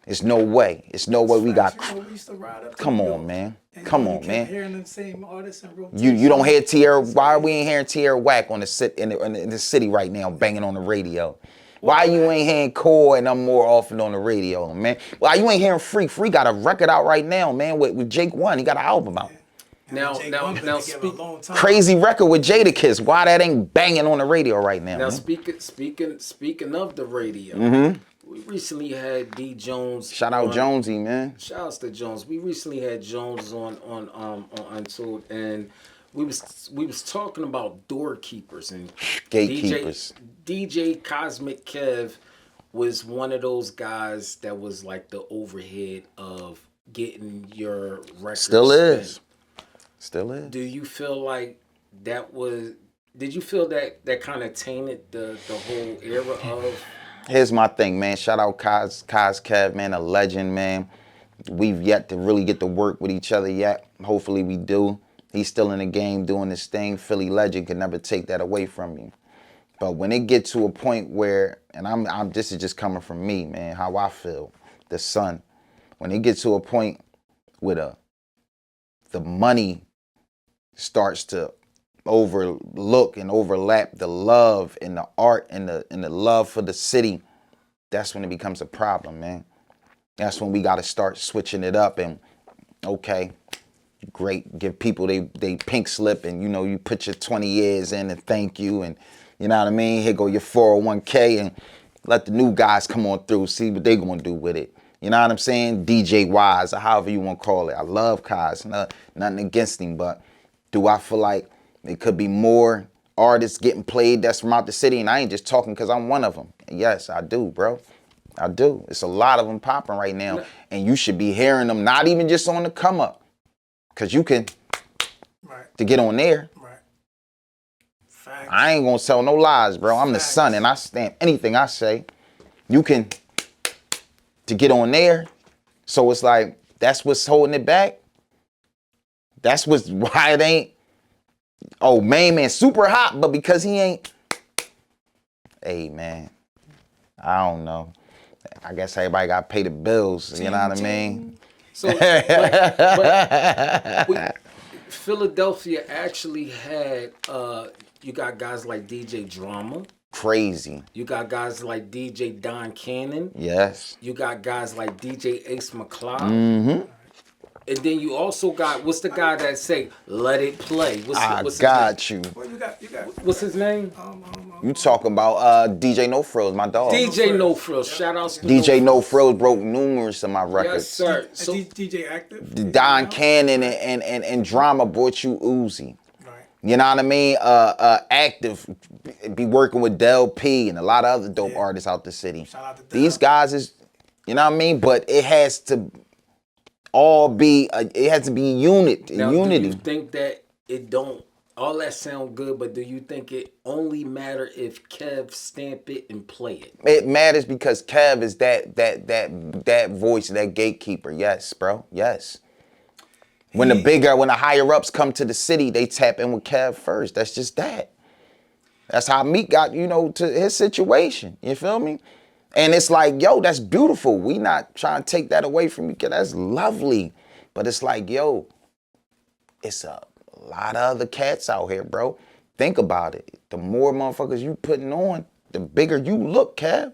It's no way. It's no way we got. Come on, man. Come on, man. Hearing them same artists in rotation. You don't hear Tierra. Why are we ain't hearing Tierra Whack on in the city right now, banging on the radio? Why you ain't hearing Core and I'm more often on the radio, man? Why you ain't hearing Free? Free got a record out right now, man, with Jake One. He got an album out. Now, crazy record with Jadakiss. Why that ain't banging on the radio right now? Now, man? speaking of the radio, we recently had D Jones. Shout out Jonesy, man. Shouts to Jones. We recently had Jones on Untold, and we was talking about doorkeepers and gatekeepers. DJ Cosmic Kev was one of those guys that was like the overhead of getting your record. Still is. Do you feel like that was? Did you feel that kind of tainted the whole era of? Here's my thing, man. Shout out Cos Kev, man, a legend, man. We've yet to really get to work with each other yet. Hopefully we do. He's still in the game doing this thing. Philly legend can never take that away from you. But when it gets to a point where, and I'm this is just coming from me, man, how I feel, the son. When it gets to a point where the money starts to overlook and overlap the love and the art and the love for the city, that's when it becomes a problem, man. That's when we got to start switching it up and, okay, great, give people they pink slip and, you know, you put your 20 years in and thank you and, you know what I mean? Here go your 401k and let the new guys come on through, see what they gonna do with it. You know what I'm saying? DJ Wise or however you want to call it. I love Kaz, nothing against him, but do I feel like it could be more artists getting played that's from out the city? And I ain't just talking because I'm one of them. Yes, I do, bro. I do. It's a lot of them popping right now. And you should be hearing them, not even just on the come up. Because you can, to get on there. Right. Facts. I ain't going to tell no lies, bro. I'm the son and I stand anything I say. You can, to get on there. So it's like, that's what's holding it back. That's why it ain't. Oh, man, super hot, but because he ain't. Hey, man, I don't know. I guess everybody got to pay the bills. You know what I mean? So, Philadelphia actually had you got guys like DJ Drama. Crazy. You got guys like DJ Don Cannon. Yes. You got guys like DJ Ace McCloud. Mm-hmm. And then you also got, what's the guy that say, let it play? What's got you. Well, you got. What's his name? You talk about DJ No Frills, my dog. DJ No Frills. Shout out to DJ No Frills broke numerous of my records. Yes, sir. So, DJ Active? The Don Cannon and Drama brought you Uzi. Right. You know what I mean? Active, be working with Del P and a lot of other dope artists out the city. Shout out to Del. These guys is, you know what I mean? But it has to all be, it has to be unity. Now, do you think that it don't, all that sound good, but do you think it only matter if Kev stamp it and play it? It matters because Kev is that voice, that gatekeeper. Yes, bro. Yes. When the higher ups come to the city, they tap in with Kev first. That's just that. That's how Meek got, to his situation. You feel me? And it's like, yo, that's beautiful. We not trying to take that away from you, kid. That's lovely. But it's like, yo, it's a lot of other cats out here, bro. Think about it. The more motherfuckers you putting on, the bigger you look, Kev.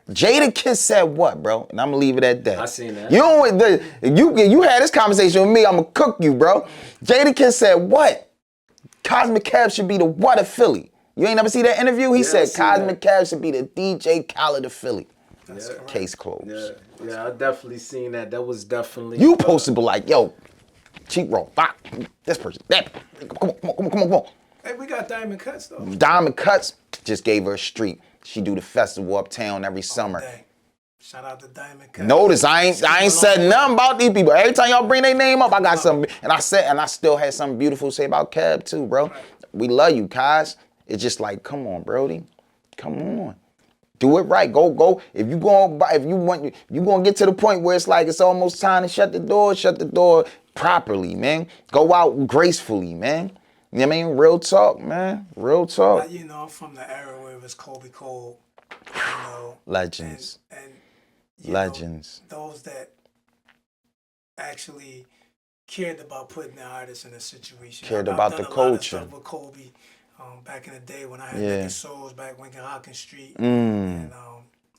Jadakiss said what, bro? And I'm gonna leave it at that. I seen that. You had this conversation with me. I'm gonna cook you, bro. Jadakiss said what? Cosmic Kev should be the what of Philly. You ain't never see that interview? He said Cosmic Kev should be the DJ Khaled of Philly. That's Case closed. Yeah, I definitely seen that. That was definitely. You supposed to be like, yo, cheap roll, fuck, this person, that. Come on. Hey, we got Diamond Cuts though. Diamond Cuts just gave her a street. She do the festival uptown every summer. Dang. Shout out to Diamond Cuts. Notice I ain't said nothing about these people. Every time y'all bring their name up, I got something. And I still had something beautiful to say about Kev too, bro. Right. We love you, Kaz. It's just like, come on, Brody. Come on. Do it right. Go. If you gonna get to the point where it's like it's almost time to shut the door properly, man. Go out gracefully, man. You know what I mean? Real talk, man. Real talk. I'm from the era where it was Kobe Cole, Legends. And Legends. Those that actually cared about putting the artists in a situation. Cared about the culture. I've done a lot of stuff with Kobe back in the day when I had Naked Souls back Lincoln Hawkins Street. And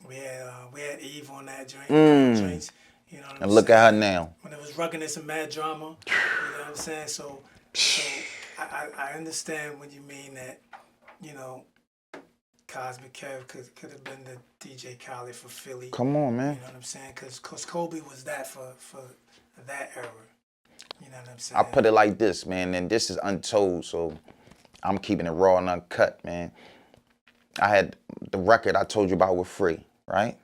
we had Eve on that joint. Joints, you know what I'm saying? And look at her now. When it was Ruggedness and Mad Drama, you know what I'm saying? So I understand when you mean that, Cosmic Kev could have been the DJ Khaled for Philly. Come on, man. You know what I'm saying? Because Kobe was that for that era. You know what I'm saying? I put it like this, man, and this is Untold, so I'm keeping it raw and uncut, man. I had the record I told you about with Free, right?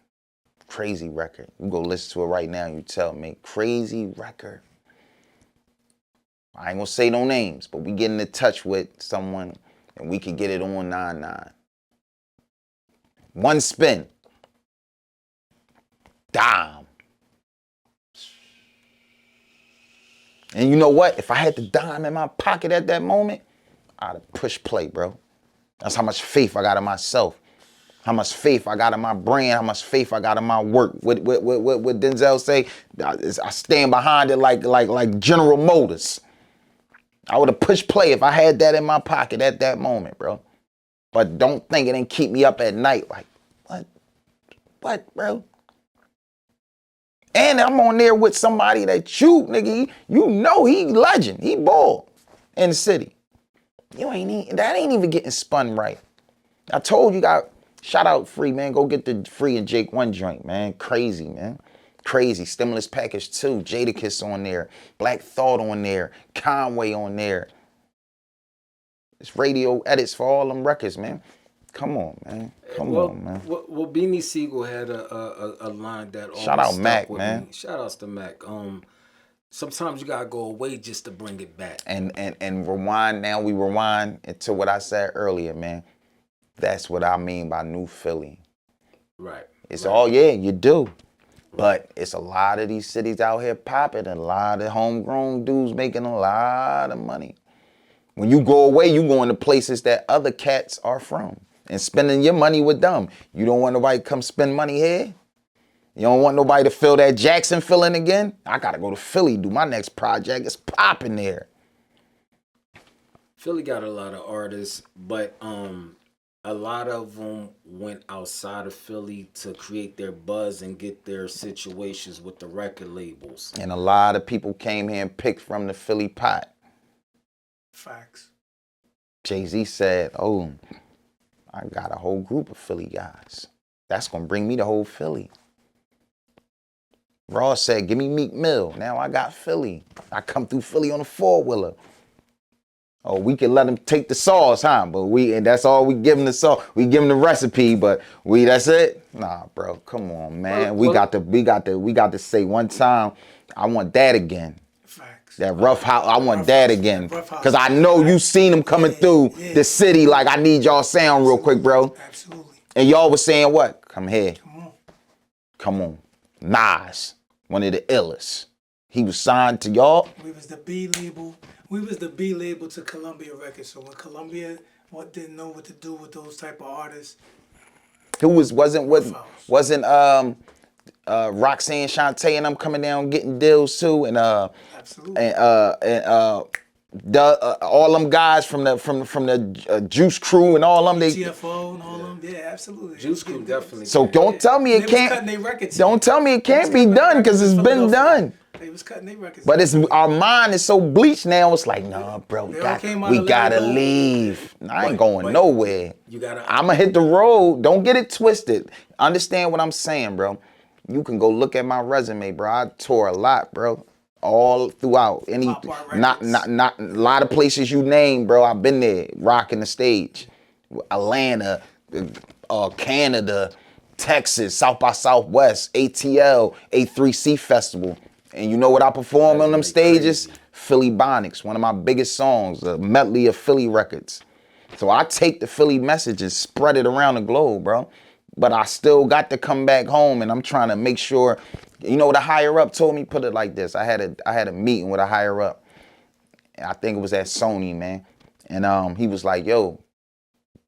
Crazy record. You go listen to it right now, you tell me. Crazy record. I ain't gonna say no names, but we get in touch with someone and we could get it on 9-9. One spin. Dime. And you know what? If I had the dime in my pocket at that moment, I'd have pushed play, bro. That's how much faith I got in myself. How much faith I got in my brand. How much faith I got in my work. What Denzel say? I stand behind it like General Motors. I would have pushed play if I had that in my pocket at that moment, bro. But don't think it didn't keep me up at night. Like, what, bro? And I'm on there with somebody that nigga, he legend. He ball in the city. That ain't even getting spun right. I told you, shout out Free, man. Go get the Free and Jake 1 joint, man. Crazy, man. Crazy. Stimulus Package 2. Jadakiss on there. Black Thought on there. Conway on there. It's radio edits for all them records, man. Come on, man. Come on, man. Well, Beanie Siegel had a line that always shout out stuck Mac, with man. Me. Shout outs to Mac. Sometimes you gotta go away just to bring it back. And rewind. Now we rewind into what I said earlier, man. That's what I mean by New Philly. Right. It's all, you do. But it's a lot of these cities out here popping, and a lot of homegrown dudes making a lot of money. When you go away, you go into places that other cats are from and spending your money with them. You don't want nobody to come spend money here? You don't want nobody to feel that Jackson feeling again? I gotta go to Philly, do my next project. It's popping there. Philly got a lot of artists, but a lot of them went outside of Philly to create their buzz and get their situations with the record labels. And a lot of people came here and picked from the Philly pot. Facts. Jay-Z said, oh, I got a whole group of Philly guys. That's going to bring me the whole Philly. Ross said, give me Meek Mill. Now I got Philly. I come through Philly on a four-wheeler. Oh, we can let them take the sauce, huh? But and that's all we give them the sauce. We give them the recipe, but that's it? Nah, bro, come on, man. We got to say one time, I want that again. Facts. That rough house, I want that again. Because I know you seen them coming through the city like, I need y'all sound real quick, bro. Absolutely. And y'all was saying what? Come here. Come on. Come on. Nas, one of the illest. He was signed to y'all. We was the B label. We was the B label to Columbia Records. So when Columbia didn't know what to do with those type of artists. Who wasn't Roxanne Shante and I'm coming down getting deals too, and Absolutely. All them guys from the Juice Crew and all them, they TFO and all them, yeah, absolutely. Juice Crew definitely. So don't tell me it can't. Don't tell me it can't be done because it's been done. They was cutting their records. But our mind is so bleached now. It's like, nah, bro, we gotta leave. I ain't going nowhere. I'ma hit the road. Don't get it twisted. Understand what I'm saying, bro. You can go look at my resume, bro. I tour a lot, bro. All throughout. Not a lot of places you name, bro. I've been there, rocking the stage. Atlanta, Canada, Texas, South by Southwest, ATL, A3C Festival. And you know what I perform on them stages? Crazy. Philly Bonics, one of my biggest songs, a medley of Philly records. So I take the Philly message and spread it around the globe, bro. But I still got to come back home, and I'm trying to make sure, you know, the higher up told me, put it like this. I had a meeting with a higher up. I think it was at Sony, man. And he was like, yo,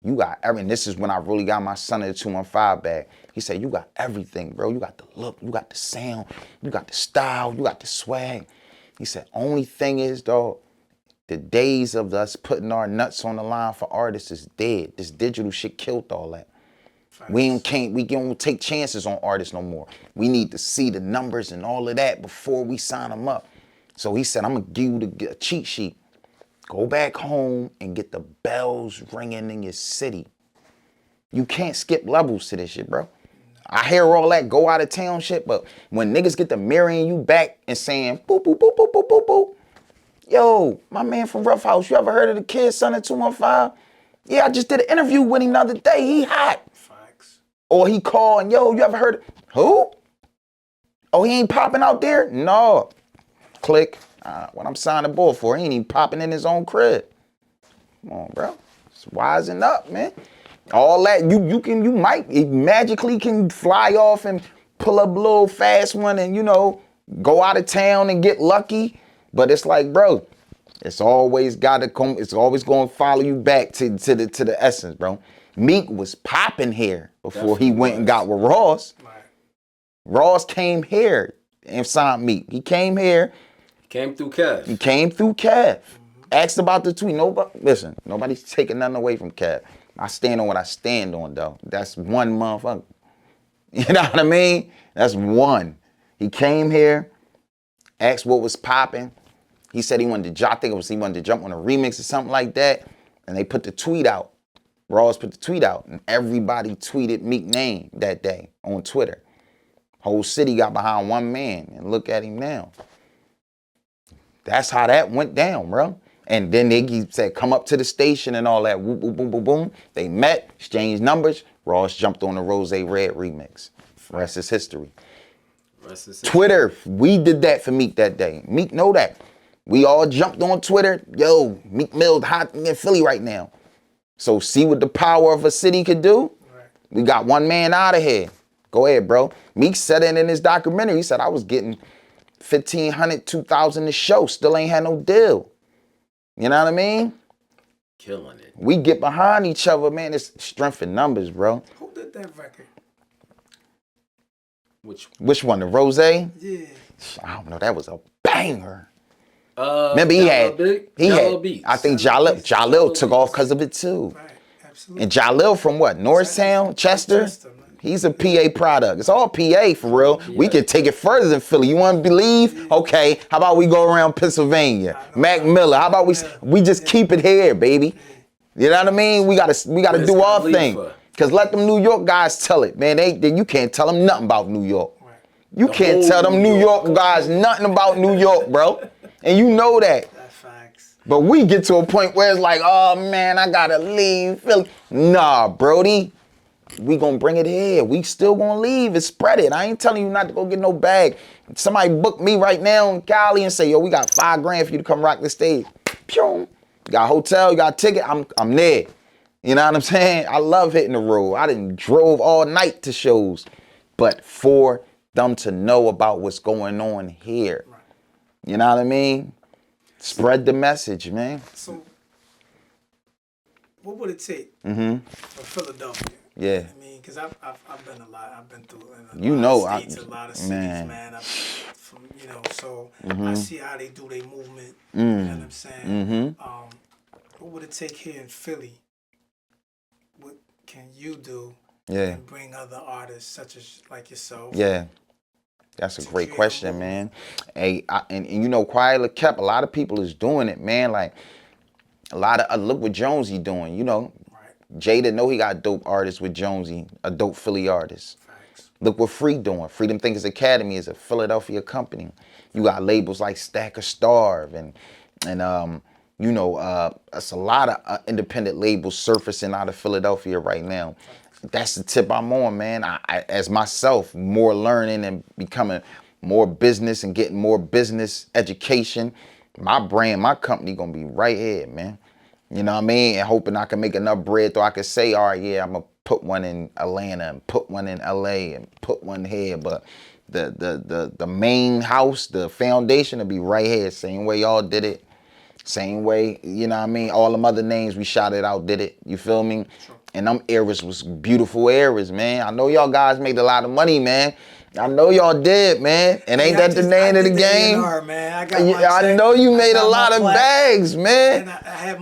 you got everything. This is when I really got my son in the 215 bag. He said, you got everything, bro. You got the look, you got the sound, you got the style, you got the swag. He said, only thing is, dog, the days of us putting our nuts on the line for artists is dead. This digital shit killed all that. We don't take chances on artists no more. We need to see the numbers and all of that before we sign them up. So he said, I'm gonna give you a cheat sheet. Go back home and get the bells ringing in your city. You can't skip levels to this shit, bro. I hear all that go out of town shit, but when niggas get to marrying you back and saying, boop, boop, boop, boop, boop, boop, boop. Yo, my man from Rough House, you ever heard of the kid, son of 215? Yeah, I just did an interview with him the other day. He hot. Facts. Or he called and, yo, you ever heard of, who? Oh, he ain't popping out there? No. Click. What I'm signing the ball for, he ain't even popping in his own crib. Come on, bro. It's wising up, man. All that, you might magically can fly off and pull up a little fast one and, you know, go out of town and get lucky. But it's like, bro, it's always got to come, it's always going to follow you back to the essence, bro. Meek was popping here before he went and got with Ross. Right. Ross came here and signed Meek. He came here. Came through Kev. He came through Kev. Asked about the tweet. Listen, nobody's taking nothing away from Kev. I stand on what I stand on, though. That's one motherfucker. You know what I mean? That's one. He came here, asked what was popping. He said he wanted to jump on a remix or something like that. And they put the tweet out. Ross put the tweet out. And everybody tweeted Meek name that day on Twitter. Whole city got behind one man. And look at him now. That's how that went down, bro. And then he said, come up to the station and all that. Whoop, boom, boom, boom, boom. They met, exchanged numbers. Ross jumped on the Rose Red remix. Rest is history. Twitter, we did that for Meek that day. Meek know that. We all jumped on Twitter. Yo, Meek Mill's hot in Philly right now. So see what the power of a city could do? Right. We got one man out of here. Go ahead, bro. Meek said it in his documentary. He said, I was getting $1,500, $2,000 a show. Still ain't had no deal. You know what I mean? Killing it. We get behind each other, man. It's strength in numbers, bro. Who did that record? Which one? The Rose? Yeah. I don't know. That was a banger. Remember he had Beats. I think Jalil took off because of it too. Right, absolutely. And Jalil from what? Norristown, Chester? Man. He's a PA product. It's all PA for real. We can take it further than Philly. You want to believe? Okay, how about we go around Pennsylvania? Mac Miller. How about we just keep it here, baby? You know what I mean? We gotta do our thing. Cause let them New York guys tell it, man. You can't tell them nothing about New York. You can't tell them New York guys nothing about New York, bro. And you know that. That's facts. But we get to a point where it's like, oh man, I gotta leave Philly. Nah, Brody. We gonna bring it here. We still gonna leave and spread it. I ain't telling you not to go get no bag. Somebody book me right now in Cali and say, yo, we got $5,000 for you to come rock the stage. Pew. You got a hotel, you got a ticket, I'm there. You know what I'm saying? I love hitting the road. I done drove all night to shows. But for them to know about what's going on here. Right. You know what I mean? Spread the message, man. So what would it take for Philadelphia? Yeah. I mean, because I've been a lot. I've been through a lot of states, a lot of cities, man. So I see how they do their movement. You know what I'm saying? What would it take here in Philly? What can you do? Yeah. And bring other artists such as like yourself. Yeah. That's a great question, man. Hey, and you know, quietly kept. A lot of people is doing it, man. Like look what Jonesy doing. You know. Jada know he got dope artists with Jonesy, a dope Philly artist. Thanks. Look what Free doing. Freedom Thinkers Academy is a Philadelphia company. You got labels like Stack or Starve and you know, it's a lot of independent labels surfacing out of Philadelphia right now. That's the tip I'm on, man. I as myself, more learning and becoming more business and getting more business education. My brand, my company gonna be right here, man. You know what I mean? And hoping I can make enough bread so I can say, all right, yeah, I'm going to put one in Atlanta and put one in LA and put one here. But the main house, the foundation will be right here. Same way y'all did it. Same way, you know what I mean? All them other names we shouted out did it. You feel me? Sure. And them eras was beautiful eras, man. I know y'all guys made a lot of money, man. I know y'all did, man. And ain't that the name of the game? Man. I know you made a lot of bags, man.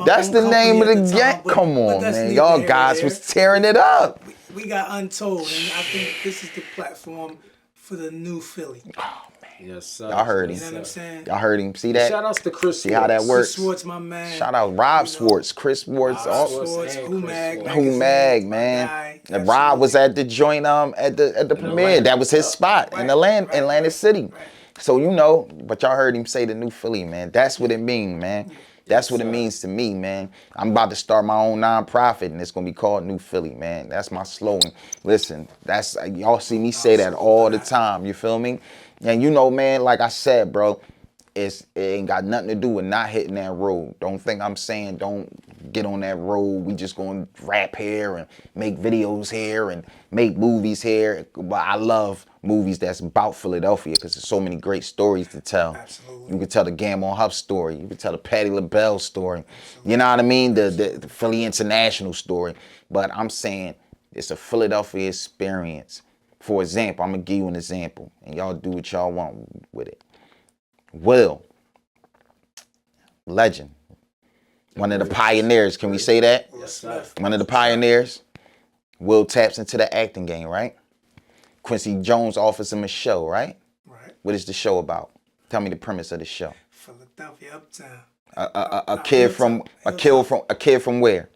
That's the name of the game. Come on, man. Y'all guys was tearing it up. We got Untold, and I think this is the platform for the new Philly. Oh, man. Yes, sir. Y'all heard him. You know what I'm saying? Y'all heard him. See that? Shout outs to Chris See how that works? Chris Swartz, my man. Shout out Rob Swartz, Chris Swartz. Who Mag, man. And Rob was at the joint at the premiere. That was his spot in Atlantic City. Right. So you know, but y'all heard him say the new Philly, man. That's what it means, man. That's what it means to me, man. I'm about to start my own nonprofit, and it's gonna be called New Philly, man. That's my slogan. Listen, that's y'all see me say that all the time. You feel me? And you know, man, like I said, bro, it ain't got nothing to do with not hitting that road. Don't think I'm saying don't get on that road. We just gonna rap here and make videos here and make movies here. But I love movies that's about Philadelphia because there's so many great stories to tell. Absolutely. You can tell the Gamble Huff story. You can tell the Patti LaBelle story. Absolutely. You know what I mean? The Philly International story. But I'm saying it's a Philadelphia experience. For example, I'm going to give you an example, and y'all do what y'all want with it. Will, legend, one of the pioneers, can we say that? Yes, sir. One of the pioneers. Will taps into the acting game, right? Quincy Jones offers him a show, right? Right. What is the show about? Tell me the premise of the show. Philadelphia Uptown. A kid from where?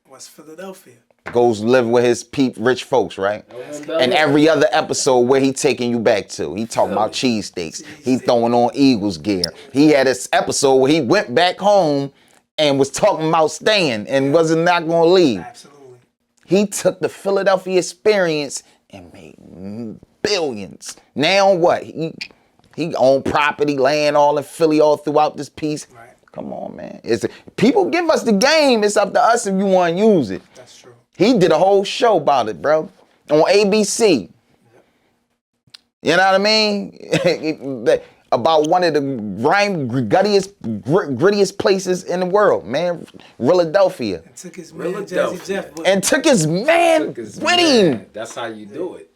West Philadelphia. Goes live with his rich folks, right? And every other episode, where he taking you back to? He talking about cheesesteaks. He throwing on Eagles gear. He had this episode where he went back home and was talking about staying and wasn't not going to leave. Absolutely. He took the Philadelphia experience and made billions. Now what? He owned property, land all in Philly, all throughout this piece. Right. Come on, man. People give us the game. It's up to us if you want to use it. That's true. He did a whole show about it, bro, on ABC. Yep. You know what I mean? About one of the grittiest places in the world, man. Philadelphia. And took his man, Jazzy Jeff. And took his man with him. That's how you do it.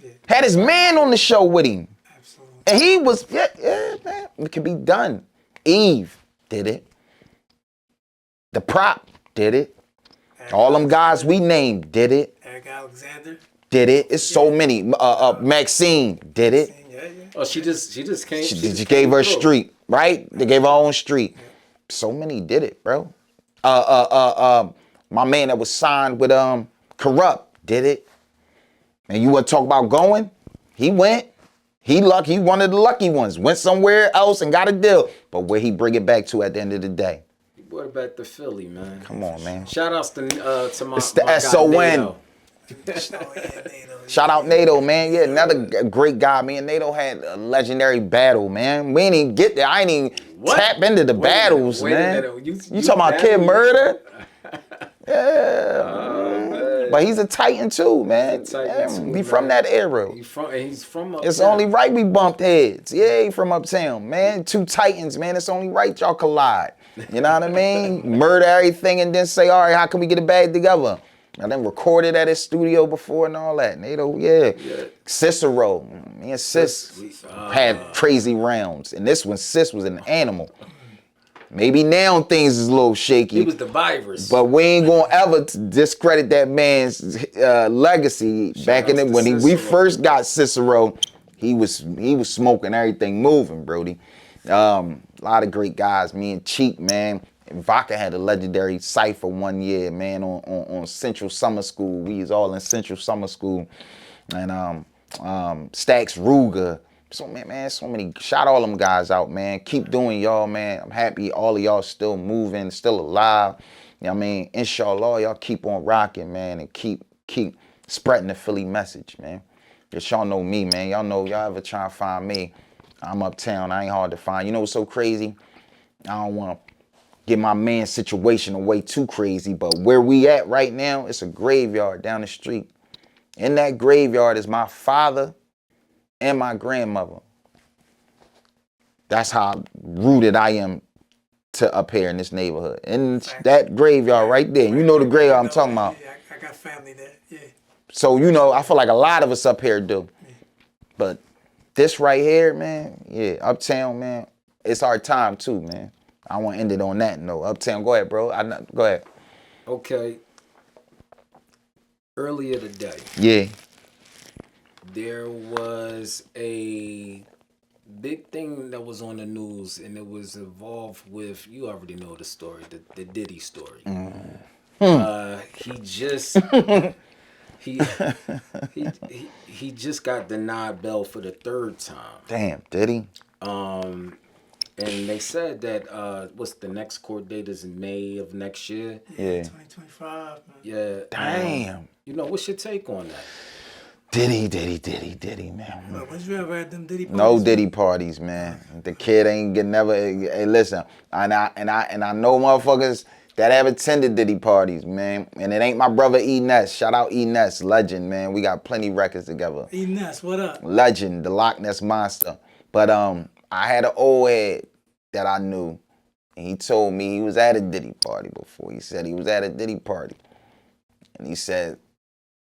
Yeah. Had his man on the show with him. Absolutely. And he was, yeah, man, it can be done. Eve did it. The Prop did it. All them guys we named did it. Eric Alexander did it. It's so many. Maxine did it. Yeah. Oh, she just came. She just gave her a street, right? They gave her own street. So many did it, bro. My man that was signed with Corrupt did it. And you want to talk about going? He went. He one of the lucky ones. Went somewhere else and got a deal. But where he bring it back to at the end of the day? He brought it back to Philly, man. Come on, man. Shout outs to my It's the my SON. guy, Nato. Shout out Nato, man. Yeah, another great guy. Me and Nato had a legendary battle, man. We ain't even get there. I ain't even tap into the battles, man. You talking about Kid Murder? Yeah. But he's a Titan too, man. He from that era. He's from uptown. It's only right we bumped heads. Yeah, he from uptown, man. Two Titans, man. It's only right y'all collide. You know what I mean? Murder everything and then say, all right, how can we get it back together? And then recorded at his studio before and all that. Nato, yeah. Cicero, me and Sis had crazy rounds. And this one, Sis was an animal. Maybe now things is a little shaky. He was the virus. But we ain't gonna ever discredit that man's legacy. Back in the when we first got Cicero, he was smoking everything moving, Brody. A lot of great guys. Me and Cheek, man. And Vodka had a legendary cypher one year, man, on Central Summer School. We was all in Central Summer School. And Stax Ruger. So man, so many. Shout all them guys out, man. Keep doing y'all, man. I'm happy all of y'all still moving, still alive. You know what I mean? Inshallah, y'all keep on rocking, man, and keep spreading the Philly message, man. Cause y'all know me, man. Y'all know y'all ever try to find me. I'm uptown. I ain't hard to find. You know what's so crazy? I don't want to get my man's situation away too crazy, but where we at right now, it's a graveyard down the street. In that graveyard is my father and my grandmother. That's how rooted I am to up here in this neighborhood. In that graveyard right there. You know the graveyard I'm talking about. Yeah, I got family there, yeah. So, you know, I feel like a lot of us up here do. But this right here, man, yeah, uptown, man, it's our time too, man. I want to end it on that note. Uptown, go ahead, bro. Go ahead. Okay. Earlier today. Yeah. There was a big thing that was on the news, and it was involved with, you already know the story, the Diddy story. He just he just got denied bail for the third time. Damn, Diddy. And they said that what's the next court date is in May of next year. Yeah. 2025, man. Yeah. Damn. You know, what's your take on that? Diddy, man. Was you ever at them Diddy parties? No Diddy parties, man. The kid ain't get never. Hey, listen, and I know motherfuckers that have attended Diddy parties, man. And it ain't my brother E Ness. Shout out E Ness, legend, man. We got plenty records together. E Ness, what up? Legend, the Loch Ness Monster. But I had an old head that I knew, and he told me he was at a Diddy party before. He said he was at a Diddy party, and he said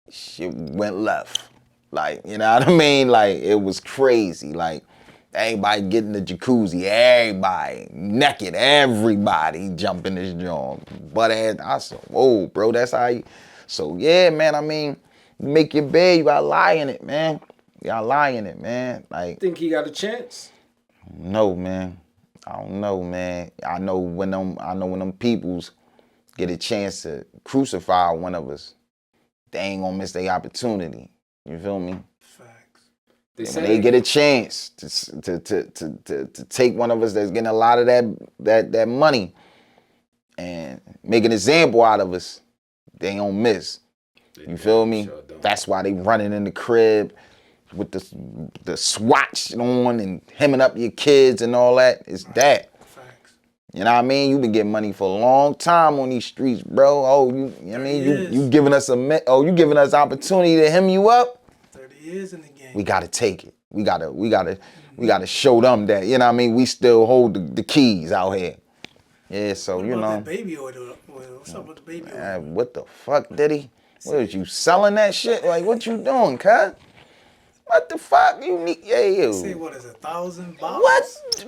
shit went left. Like, you know what I mean? Like, it was crazy. Like, everybody getting the jacuzzi, everybody naked, everybody jumping this joint. But I said, whoa, bro, that's how you. So, yeah, man, I mean, you make your bed, you gotta lie in it, man. You gotta lie in it, man. Like, Think he got a chance? No, man. I don't know, man. I know when them peoples get a chance to crucify one of us, they ain't gonna miss their opportunity. You feel me? Facts. When they get a chance to take one of us that's getting a lot of that money and make an example out of us, they ain't gonna miss. You feel me? Sure don't. That's why they running in the crib with the swatch on and hemming up your kids and all that. It's that. Facts. You know what I mean? You been getting money for a long time on these streets, bro. Oh, you know what I mean? You giving us you giving us opportunity to hem you up? 30 years in the game. We gotta take it. We gotta show them that, you know what I mean? We still hold the keys out here. Yeah, so what you about know. that baby oil? What's up with the baby oil? What the fuck, Diddy? What is you selling that shit? Like, what you doing, cuz? What the fuck? You need, Say what is 1,000 bottles?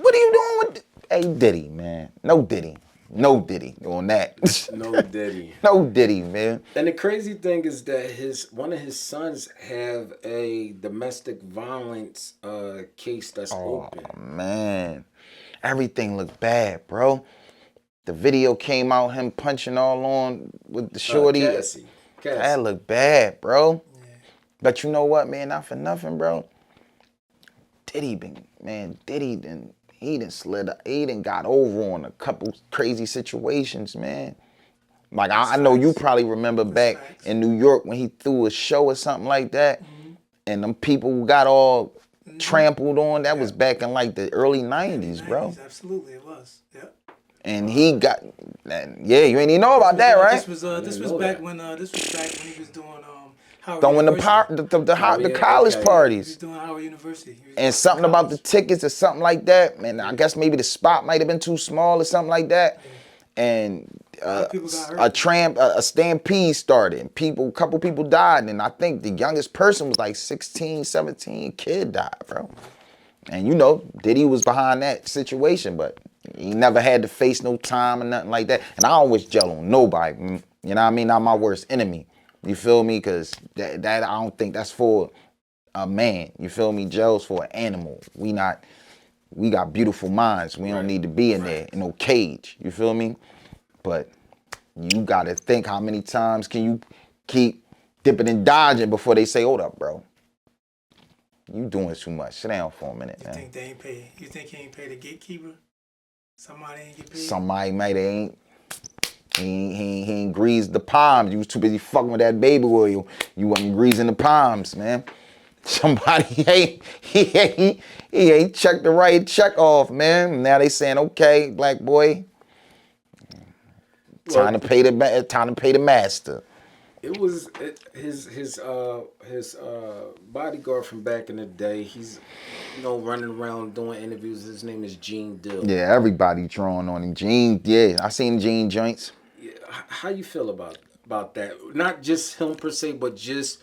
What are you doing with Hey, Diddy, man. No Diddy. No Diddy on that. No Diddy. No Diddy, man. And the crazy thing is that one of his sons have a domestic violence case that's open. Man. Everything looked bad, bro. The video came out, him punching all on with the shorty. Cassie. That looked bad, bro. Yeah. But you know what, man? Not for nothing, bro. Diddy done got over on a couple crazy situations, man. Like, I know you probably remember back in New York when he threw a show or something like that, and them people got all trampled on. That was back in like the early 90s, bro. Absolutely, it was. Yeah. And he got, you ain't even know about that, right? This was back when he was doing Howard throwing University. the college parties. He was doing Howard University. And something about the tickets or something like that. Man, I guess maybe the spot might have been too small or something like that. Yeah. And a stampede started. And a couple people died. And I think the youngest person was like 16, 17. Kid died, bro. And you know, Diddy was behind that situation, but he never had to face no time or nothing like that. And I always gel on nobody. You know what I mean? Not my worst enemy. You feel me? Because that I don't think that's for a man. You feel me? Jail's for an animal. We got beautiful minds. We don't need to be in there in no cage. You feel me? But you got to think, how many times can you keep dipping and dodging before they say, hold up, bro. You doing too much. Sit down for a minute, man. You think they ain't pay? You think he ain't pay the gatekeeper? Somebody ain't get paid? Somebody might ain't. He ain't greased the palms. You was too busy fucking with that baby oil. You wasn't greasing the palms, man. Somebody he ain't checked the right check off, man. Now they saying, okay, black boy, time to pay the master. It was his bodyguard from back in the day. He's running around doing interviews. His name is Gene Dill. Yeah, everybody drawing on him. Gene, yeah, I seen Gene joints. Yeah, how you feel about that? Not just him per se, but just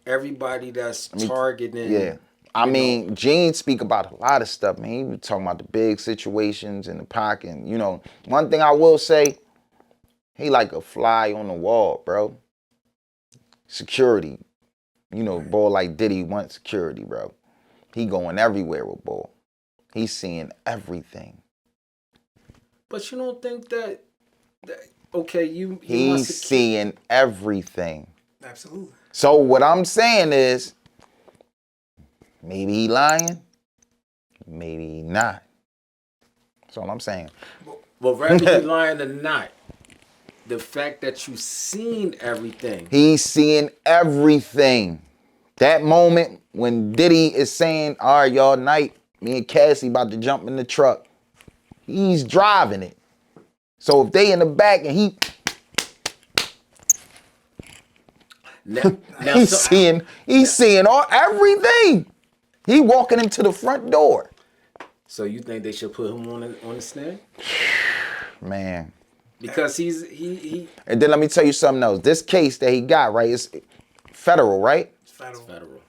everybody that's targeting. Yeah. I mean, Gene speak about a lot of stuff, man. He was talking about the big situations in the pocket. And, one thing I will say, he like a fly on the wall, bro. Security. Boy like Diddy wants security, bro. He going everywhere with Bull. He's seeing everything. But you don't think that okay, he's seeing everything. Absolutely. So what I'm saying is, maybe he lying, maybe he not. That's all I'm saying. Well, rather you lying or not, the fact that you seen everything. He's seeing everything. That moment when Diddy is saying, all right, y'all, night, me and Cassie about to jump in the truck. He's driving it. So if they in the back and he's seeing everything. He walking him to the front door. So you think they should put him on the stand? Man. Because he. And then let me tell you something else. This case that he got, right, is federal, right? It's federal.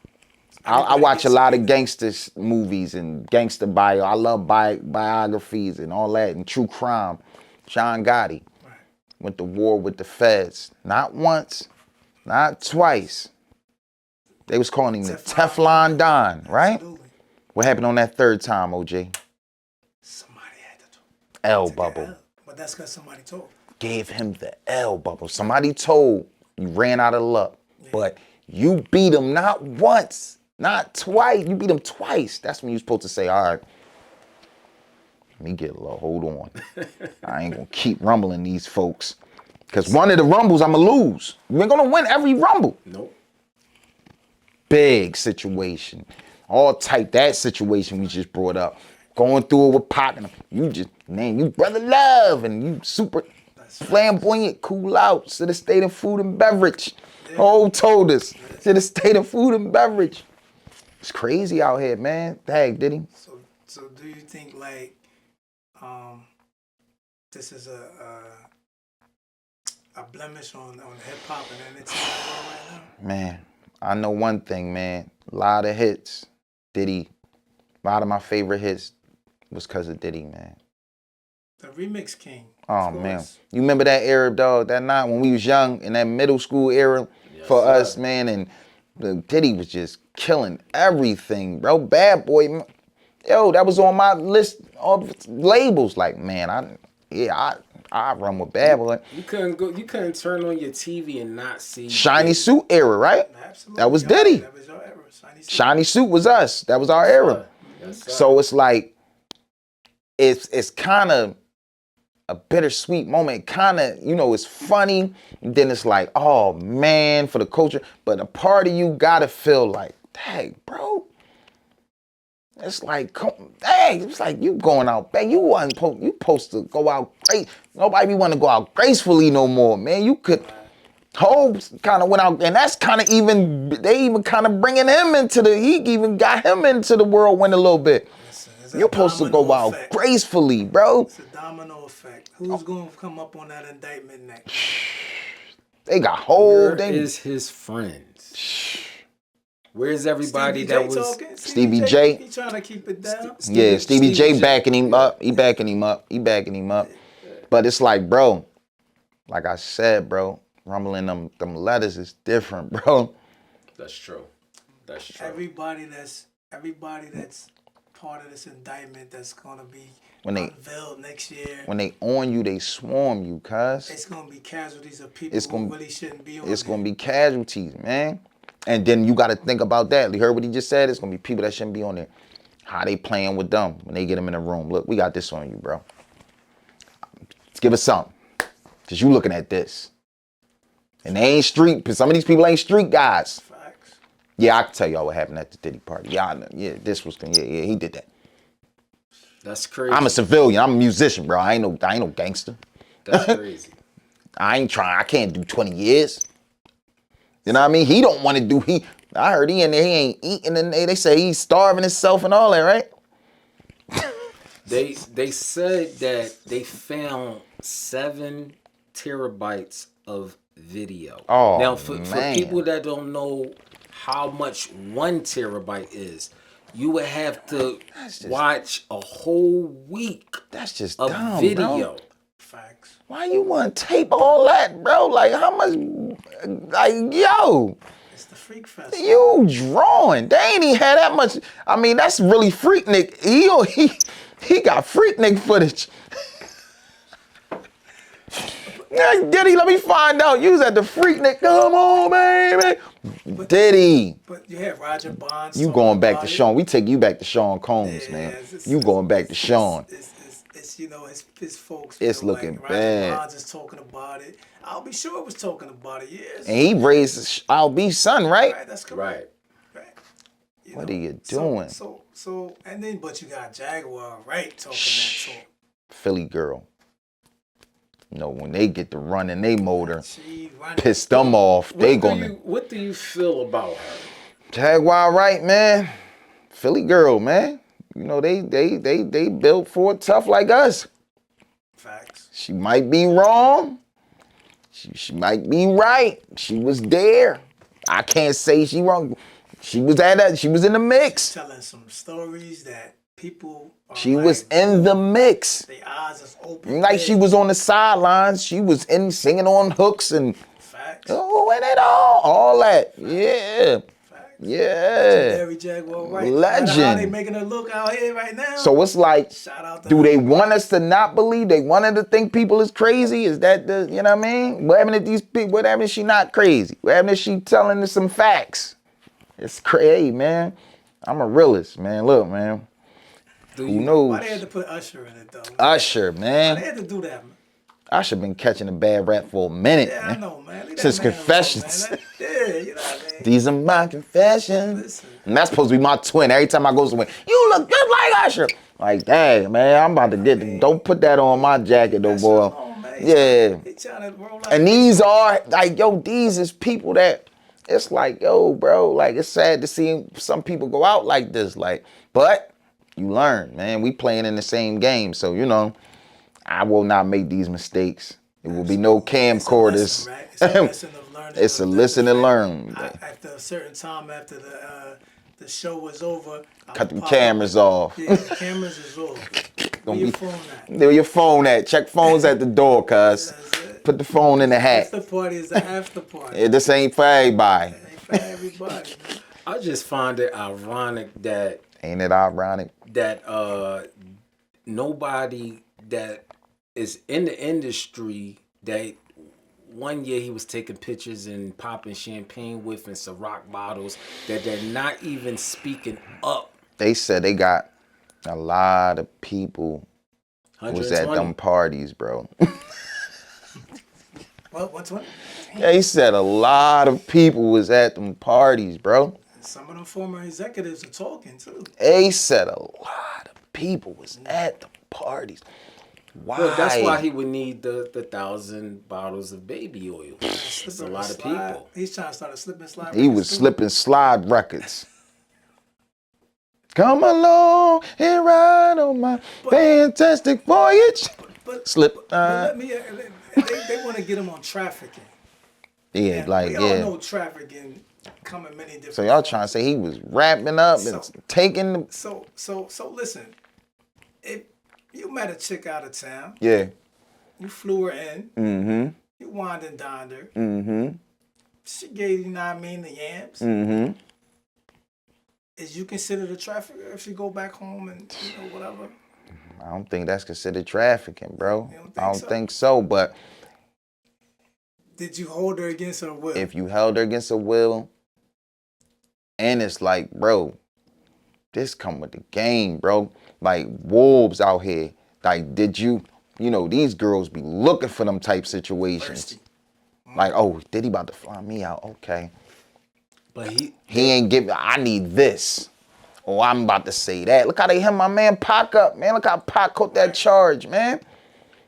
I watch a lot of gangster movies and gangster bio. I love biographies and all that and true crime. John Gotti went to war with the feds. Not once, not twice. They was calling him the Teflon Don, right? Absolutely. What happened on that third time, OJ? Somebody had to L bubble. But that's because somebody told. Gave him the L bubble. Somebody told. You ran out of luck. Yeah. But you beat him not once, not twice. You beat him twice. That's when you're supposed to say, all right, let me get a little, hold on. I ain't going to keep rumbling these folks. Because one of the rumbles, I'm going to lose. You ain't going to win every rumble. Nope. Big situation. All type that situation we just brought up. Going through it with Pac. You brother love. And you super flamboyant, cool out. Should have stayed in food and beverage. Yeah. Told us. Should have stayed in food and beverage. It's crazy out here, man. Dang, did he? So do you think this is a blemish on hip hop and it's right now? Man, I know one thing, man. A lot of hits. Diddy. A lot of my favorite hits was because of Diddy, man. The remix king. Oh man, you remember that era, dog? That night when we was young, in that middle school era, for us, man, and the Diddy was just killing everything, bro. Bad Boy, yo, that was on my list of labels. Like, man, I run with Bad Boy. You couldn't turn on your TV and not see Shiny Suit era, right? Absolutely. That was Diddy. That was your era. Shiny Suit was us. That was our era. So it's like, it's kind of a bittersweet moment. Kind of, you know, it's funny. And then it's like, oh man, for the culture. But a part of you gotta feel like, dang, bro. It's like, dang, it's like you going out, man. You supposed to go out great. Nobody want to go out gracefully no more, man. You could. Hobbs kind of went out, and that's kind of they even kind of bringing him into he even got him into the whirlwind a little bit. You're supposed to go out gracefully, bro. It's a domino effect. Who's going to come up on that indictment next? They got hold. Where is his friends? Where's everybody that was Stevie J? He trying to keep it down. Yeah, Stevie J backing him up. He backing him up. But it's like, bro, like I said, bro, rumbling them letters is different, bro. That's true. Everybody that's part of this indictment that's gonna be unveiled next year. When they on you, they swarm you, cuz. It's gonna be casualties of people who really shouldn't be on. It's gonna be casualties, man. And then you gotta think about that. You heard what he just said? It's gonna be people that shouldn't be on there. How they playing with them when they get them in the room. Look, we got this on you, bro. Let's give us something. Cause you looking at this. And they ain't street, some of these people ain't street guys. Facts. Yeah, I can tell y'all what happened at the Diddy party. Y'all know, he did that. That's crazy. I'm a civilian, I'm a musician, bro. I ain't no gangster. That's crazy. I can't do 20 years. You know what I mean? He don't want to do, I heard he in there, he ain't eating, and they say he's starving himself and all that, right? They said that they found 7 terabytes of video. Oh, now for people that don't know how much 1 terabyte is, you would have to watch a whole week. That's just of dumb, video. Bro. Facts. Why you want to tape all that, bro? Like how much? Like yo. It's the freak festival. You drawing? They ain't even had that much. I mean, that's really Freaknik. He got Freaknik footage. Diddy, let me find out. You was at the Freaknik. Come on, baby. Diddy. But you had Roger Bonds. You going back to Sean. We take you back to Sean Combs, man. You going back to Sean. It's you know, his folks. It's looking like bad. Roger Bonds is talking about it. I'll be sure it was talking about it, yes. And he raised I'll Be son, right? Right, that's correct. Right. What are you doing? So, and then, but you got Jaguar, right, talking that talk. Philly girl. You know, when they get to running they motor, piss them off. What do you feel about her? Jaguar, right, man. Philly girl, man. You know, they built for it tough like us. Facts. She might be wrong. She might be right. She was there. I can't say she wrong. She was in the mix. Telling some stories that people She was in the mix. Their eyes is open. Like she was on the sidelines. She was in singing on hooks and facts. Oh, and it all that. Yeah. Facts. Yeah. Legendary Jaguar, right? Legend. How they making her look out here right now? So it's like, shout out to do her. they want us to not believe? They wanted to think people is crazy? Is that the, you know what I mean? What happened if these people, what happened if she not crazy? What happened if she telling us some facts? It's crazy, man. I'm a realist, man. Look, man. Who knows? Why they had to put Usher in it, though? Usher, man. Why they had to do that, man? Usher been catching a bad rap for a minute, Yeah, man. I know, man. Since Confessions. Alone, yeah, you know what I mean? These are my confessions. Listen. And that's supposed to be my twin. Every time I go somewhere, you look just like Usher. Like, dang, man, I'm about to get the, don't put that on my jacket, though, boy. Yeah. And these are, like, yo, these is people that, it's like, yo, bro, like, it's sad to see some people go out like this, like, but you learn, man. We playing in the same game, so, you know, I will not make these mistakes. It will be no camcorders. It's a lesson of learning. It's a lesson and learn. After a certain time, after the show was over, cut the cameras off. Yeah, the cameras is off. Where your phone at? Where your phone at? Check phones at the door, cuz. Put the phone in the hat. After party is the after party. Yeah, this ain't for everybody. It ain't for everybody, man. I just find it ironic that Ain't it ironic? that nobody that is in the industry that one year he was taking pictures and popping champagne with and Ciroc bottles that they're not even speaking up. They said they got a lot of people was at them parties, bro. What? What's what? They said a lot of people was at them parties, bro. Some of them former executives are talking too. They said a lot of people was at the parties. Why? Well, that's why he would need the 1,000 bottles of baby oil. It's a lot of people. He's trying to start a slip and slide. He was slipping slide records. Come along and ride on my fantastic voyage. Slip. But let me. They want to get him on trafficking. Yeah, And like we yeah. all know trafficking come in many different. So y'all trying to say he was wrapping up and taking the. So listen. If you met a chick out of town, Yeah. you flew her in. Mm-hmm. You wined and dined her. Mm-hmm. She gave you, know what I mean, the yams. Mm-hmm. Is you considered a trafficker if you go back home and whatever? I don't think that's considered trafficking, bro. You don't think I don't so? think so, but Did you hold her against her will? if you held her against her will, and it's like, bro, this come with the game, bro. Like wolves out here. Like, did you know, these girls be looking for them type situations. Thirsty. Like, oh, did he about to fly me out? Okay. But He ain't give me, I need this. Oh, I'm about to say that. Look how they hit my man Pac up, man. Look how Pac caught that charge, man.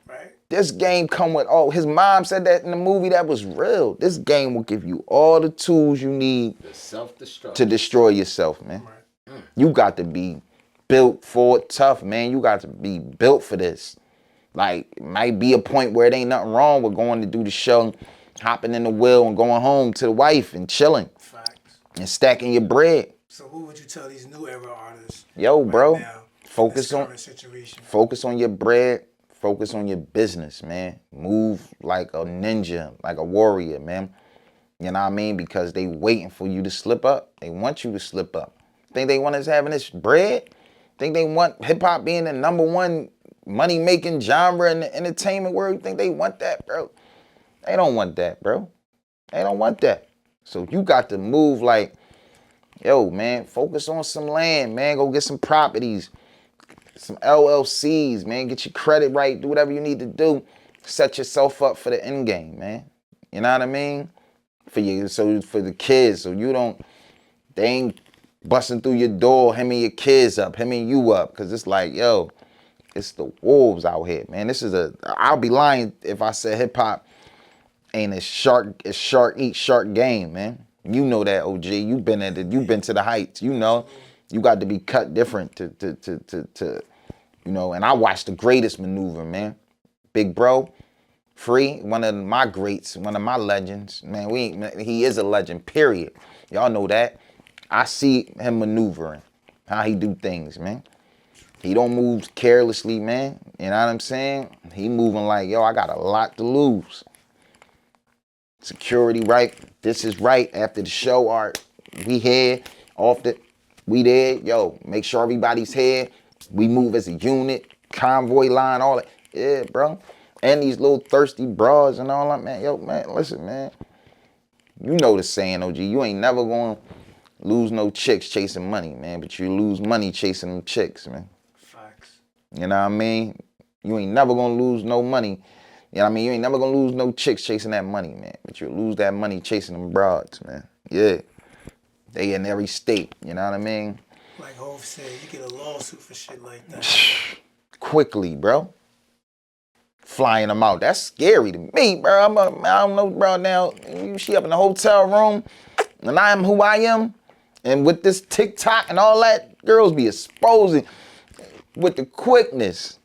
Right. This game come with, his mom said that in the movie, that was real. This game will give you all the tools you need to destroy yourself, man. Right. You got to be built for it tough, man. You got to be built for this. Like, it might be a point where it ain't nothing wrong with going to do the show, hopping in the wheel and going home to the wife and chilling. Facts. And stacking your bread. So who would you tell these new era artists? Yo, bro, now, focus in this on current situation? focus on your bread, focus on your business, man. Move like a ninja, like a warrior, man. You know what I mean? Because they waiting for you to slip up. They want you to slip up. Think they want us having this bread? Think they want hip hop being the #1 money-making genre in the entertainment world? You think they want that, bro? They don't want that, bro. They don't want that. So you got to move like, yo, man, focus on some land, man. Go get some properties, some LLCs, man. Get your credit right. Do whatever you need to do. Set yourself up for the end game, man. You know what I mean? For the kids, so you don't, they ain't busting through your door, hemming your kids up, hemming you up. Cause it's like, yo, it's the wolves out here, man. I'll be lying if I said hip hop ain't a shark eat shark game, man. You know that, OG. You've been to the heights. You know, you got to be cut different to and I watched the greatest maneuver, man. Big Bro, Free, one of my greats, one of my legends, man. He is a legend, period. Y'all know that. I see him maneuvering, how he do things, man. He don't move carelessly, man. You know what I'm saying? He moving like, yo, I got a lot to lose. Security right. This is right. After the show, all right, we here. We there. Yo, make sure everybody's here. We move as a unit. Convoy line, all that. Yeah, bro. And these little thirsty bras and all that, man. Yo, man, listen, man. You know the saying, OG. You ain't never going to lose no chicks chasing money, man. But you lose money chasing them chicks, man. Facts. You know what I mean? You ain't never going to lose no money. You know what I mean? You ain't never going to lose no chicks chasing that money, man. But you'll lose that money chasing them broads, man. Yeah. They in every state. You know what I mean? Like Hov said, you get a lawsuit for shit like that. Quickly, bro. Flying them out. That's scary to me, bro. I don't know, bro. Now, she up in the hotel room, and I am who I am. And with this TikTok and all that, girls be exposing with the quickness.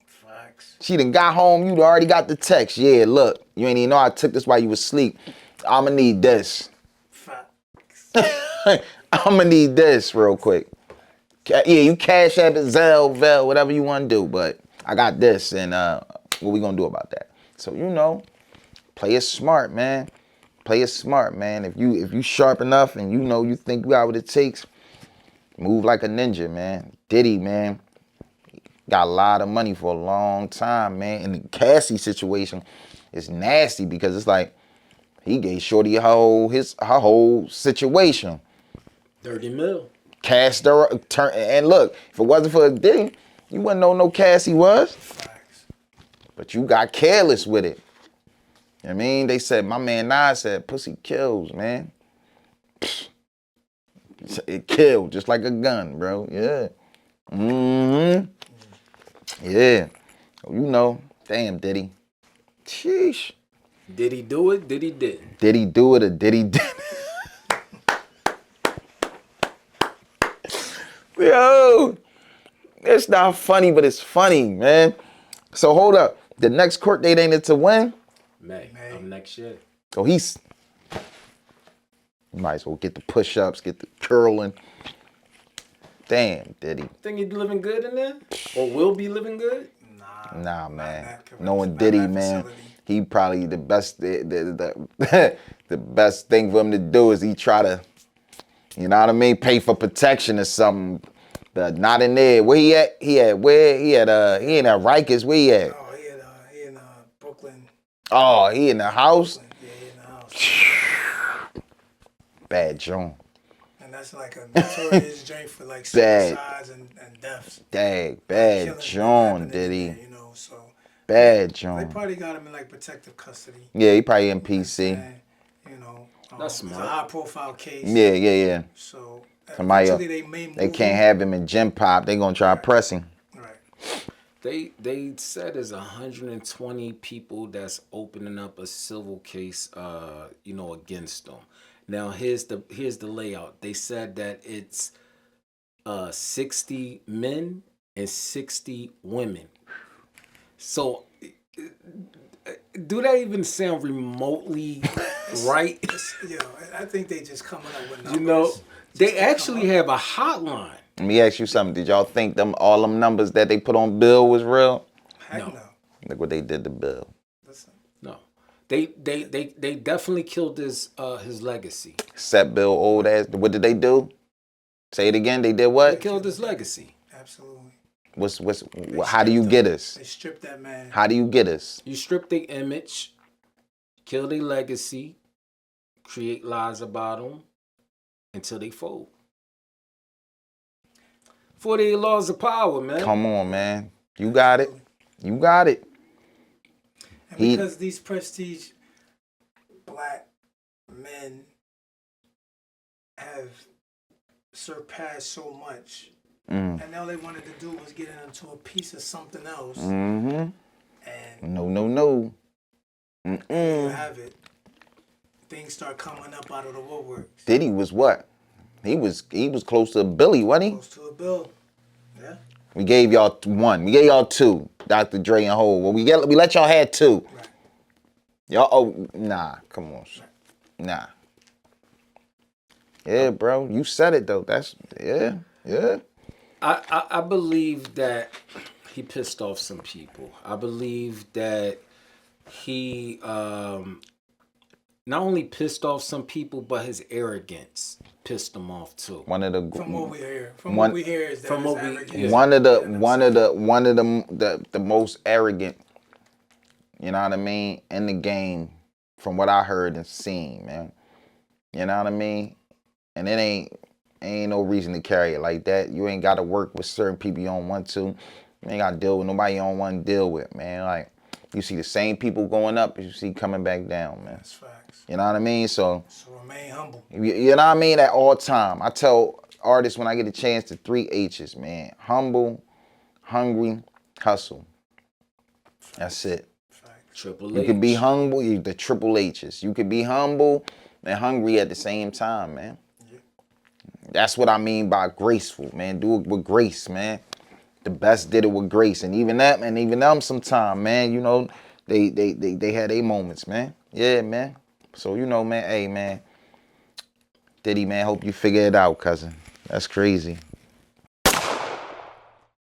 Facts. She done got home, you already got the text. Yeah, look, you ain't even know I took this while you was asleep. I'ma need this. Facts. I'ma need this real quick. Yeah, you Cash App it, Zelle, whatever you want to do. But I got this, and what we gonna do about that? So play it smart, man. Play it smart, man. If you sharp enough and you think you got what it takes, move like a ninja, man. Diddy, man, got a lot of money for a long time, man. And the Cassie situation is nasty because it's like he gave Shorty her whole situation. 30 mil. Cashed her, and look, if it wasn't for Diddy, you wouldn't know no Cassie was. Facts. But you got careless with it. You know what I mean? They said, my man Nas said, pussy kills, man. It killed just like a gun, bro. Yeah. Mm-hmm. Yeah. Damn, Diddy. Sheesh. Did he do it? Did he didn't? Did he do it or did he didn't? Yo, it's not funny, but it's funny, man. So hold up. The next court date ain't it to when? May. Of next year. So you might as well get the push-ups, get the curling. Damn, Diddy. Think he's living good in there? Or will be living good? Nah, man. Knowing Diddy, man, he probably the best. The best thing for him to do is he try to, you know what I mean, pay for protection or something. But not in there. Where he at? He ain't at Rikers. Where he at? Oh, he in Brooklyn. Oh, he in the house? Yeah, he in the house. Bad John. And that's like a notorious joint for like suicides and deaths. Dang, bad John, Diddy. There, so. Bad John. They probably got him in like protective custody. Yeah, he probably in PC. That's smart. It's a high profile case. Yeah. So somebody they can't have him in Gym Pop. They gonna try to press him. Right. They said there's 120 people that's opening up a civil case, against them. Now here's the layout. They said that it's 60 men and 60 women. So do that even sound remotely right? I think they just coming up with numbers. They actually have a hotline. Let me ask you something. Did y'all think all them numbers that they put on Bill was real? Heck no. Look what they did to Bill. Listen. No. They definitely killed his legacy. Set Bill old ass. What did they do? Say it again. They did what? They killed his legacy. Absolutely. How do you get us? They stripped that man. How do you get us? You strip their image, kill their legacy, create lies about them until they fold. 48 laws of power, man. Come on, man. You got it. You got it. And because these prestige black men have surpassed so much, and all they wanted to do was get into a piece of something else. Mm-hmm. And no. you have it. Things start coming up out of the woodwork. Diddy was what? He was close to a Billy, wasn't he? Close to a bill. Yeah. We gave y'all one. We gave y'all two. Dr. Dre and Hov. Well, we let y'all have two. Right. Y'all nah, come on. Right. Nah. Yeah, bro. You said it though. That's yeah. I believe that he pissed off some people. I believe that he not only pissed off some people, but his arrogance pissed them off too. From what we hear, is that one of the most arrogant, you know what I mean, in the game, from what I heard and seen, man. You know what I mean? And it ain't no reason to carry it like that. You ain't got to work with certain people you don't want to. You ain't got to deal with nobody you don't want to deal with, man. Like, you see the same people going up as you see coming back down, man. That's facts. You know what I mean? So remain humble. You know what I mean? At all time. I tell artists when I get a chance the 3 H's, man. Humble, hungry, hustle. That's it. Facts. Triple H. You can be humble, the triple H's. You could be humble and hungry at the same time, man. Yeah. That's what I mean by graceful, man. Do it with grace, man. The best did it with grace. And even that, man, even them sometime, man, you know, they had their moments, man. Yeah, man. So, you know, man, hey, man. Diddy, man, hope you figure it out, cousin. That's crazy.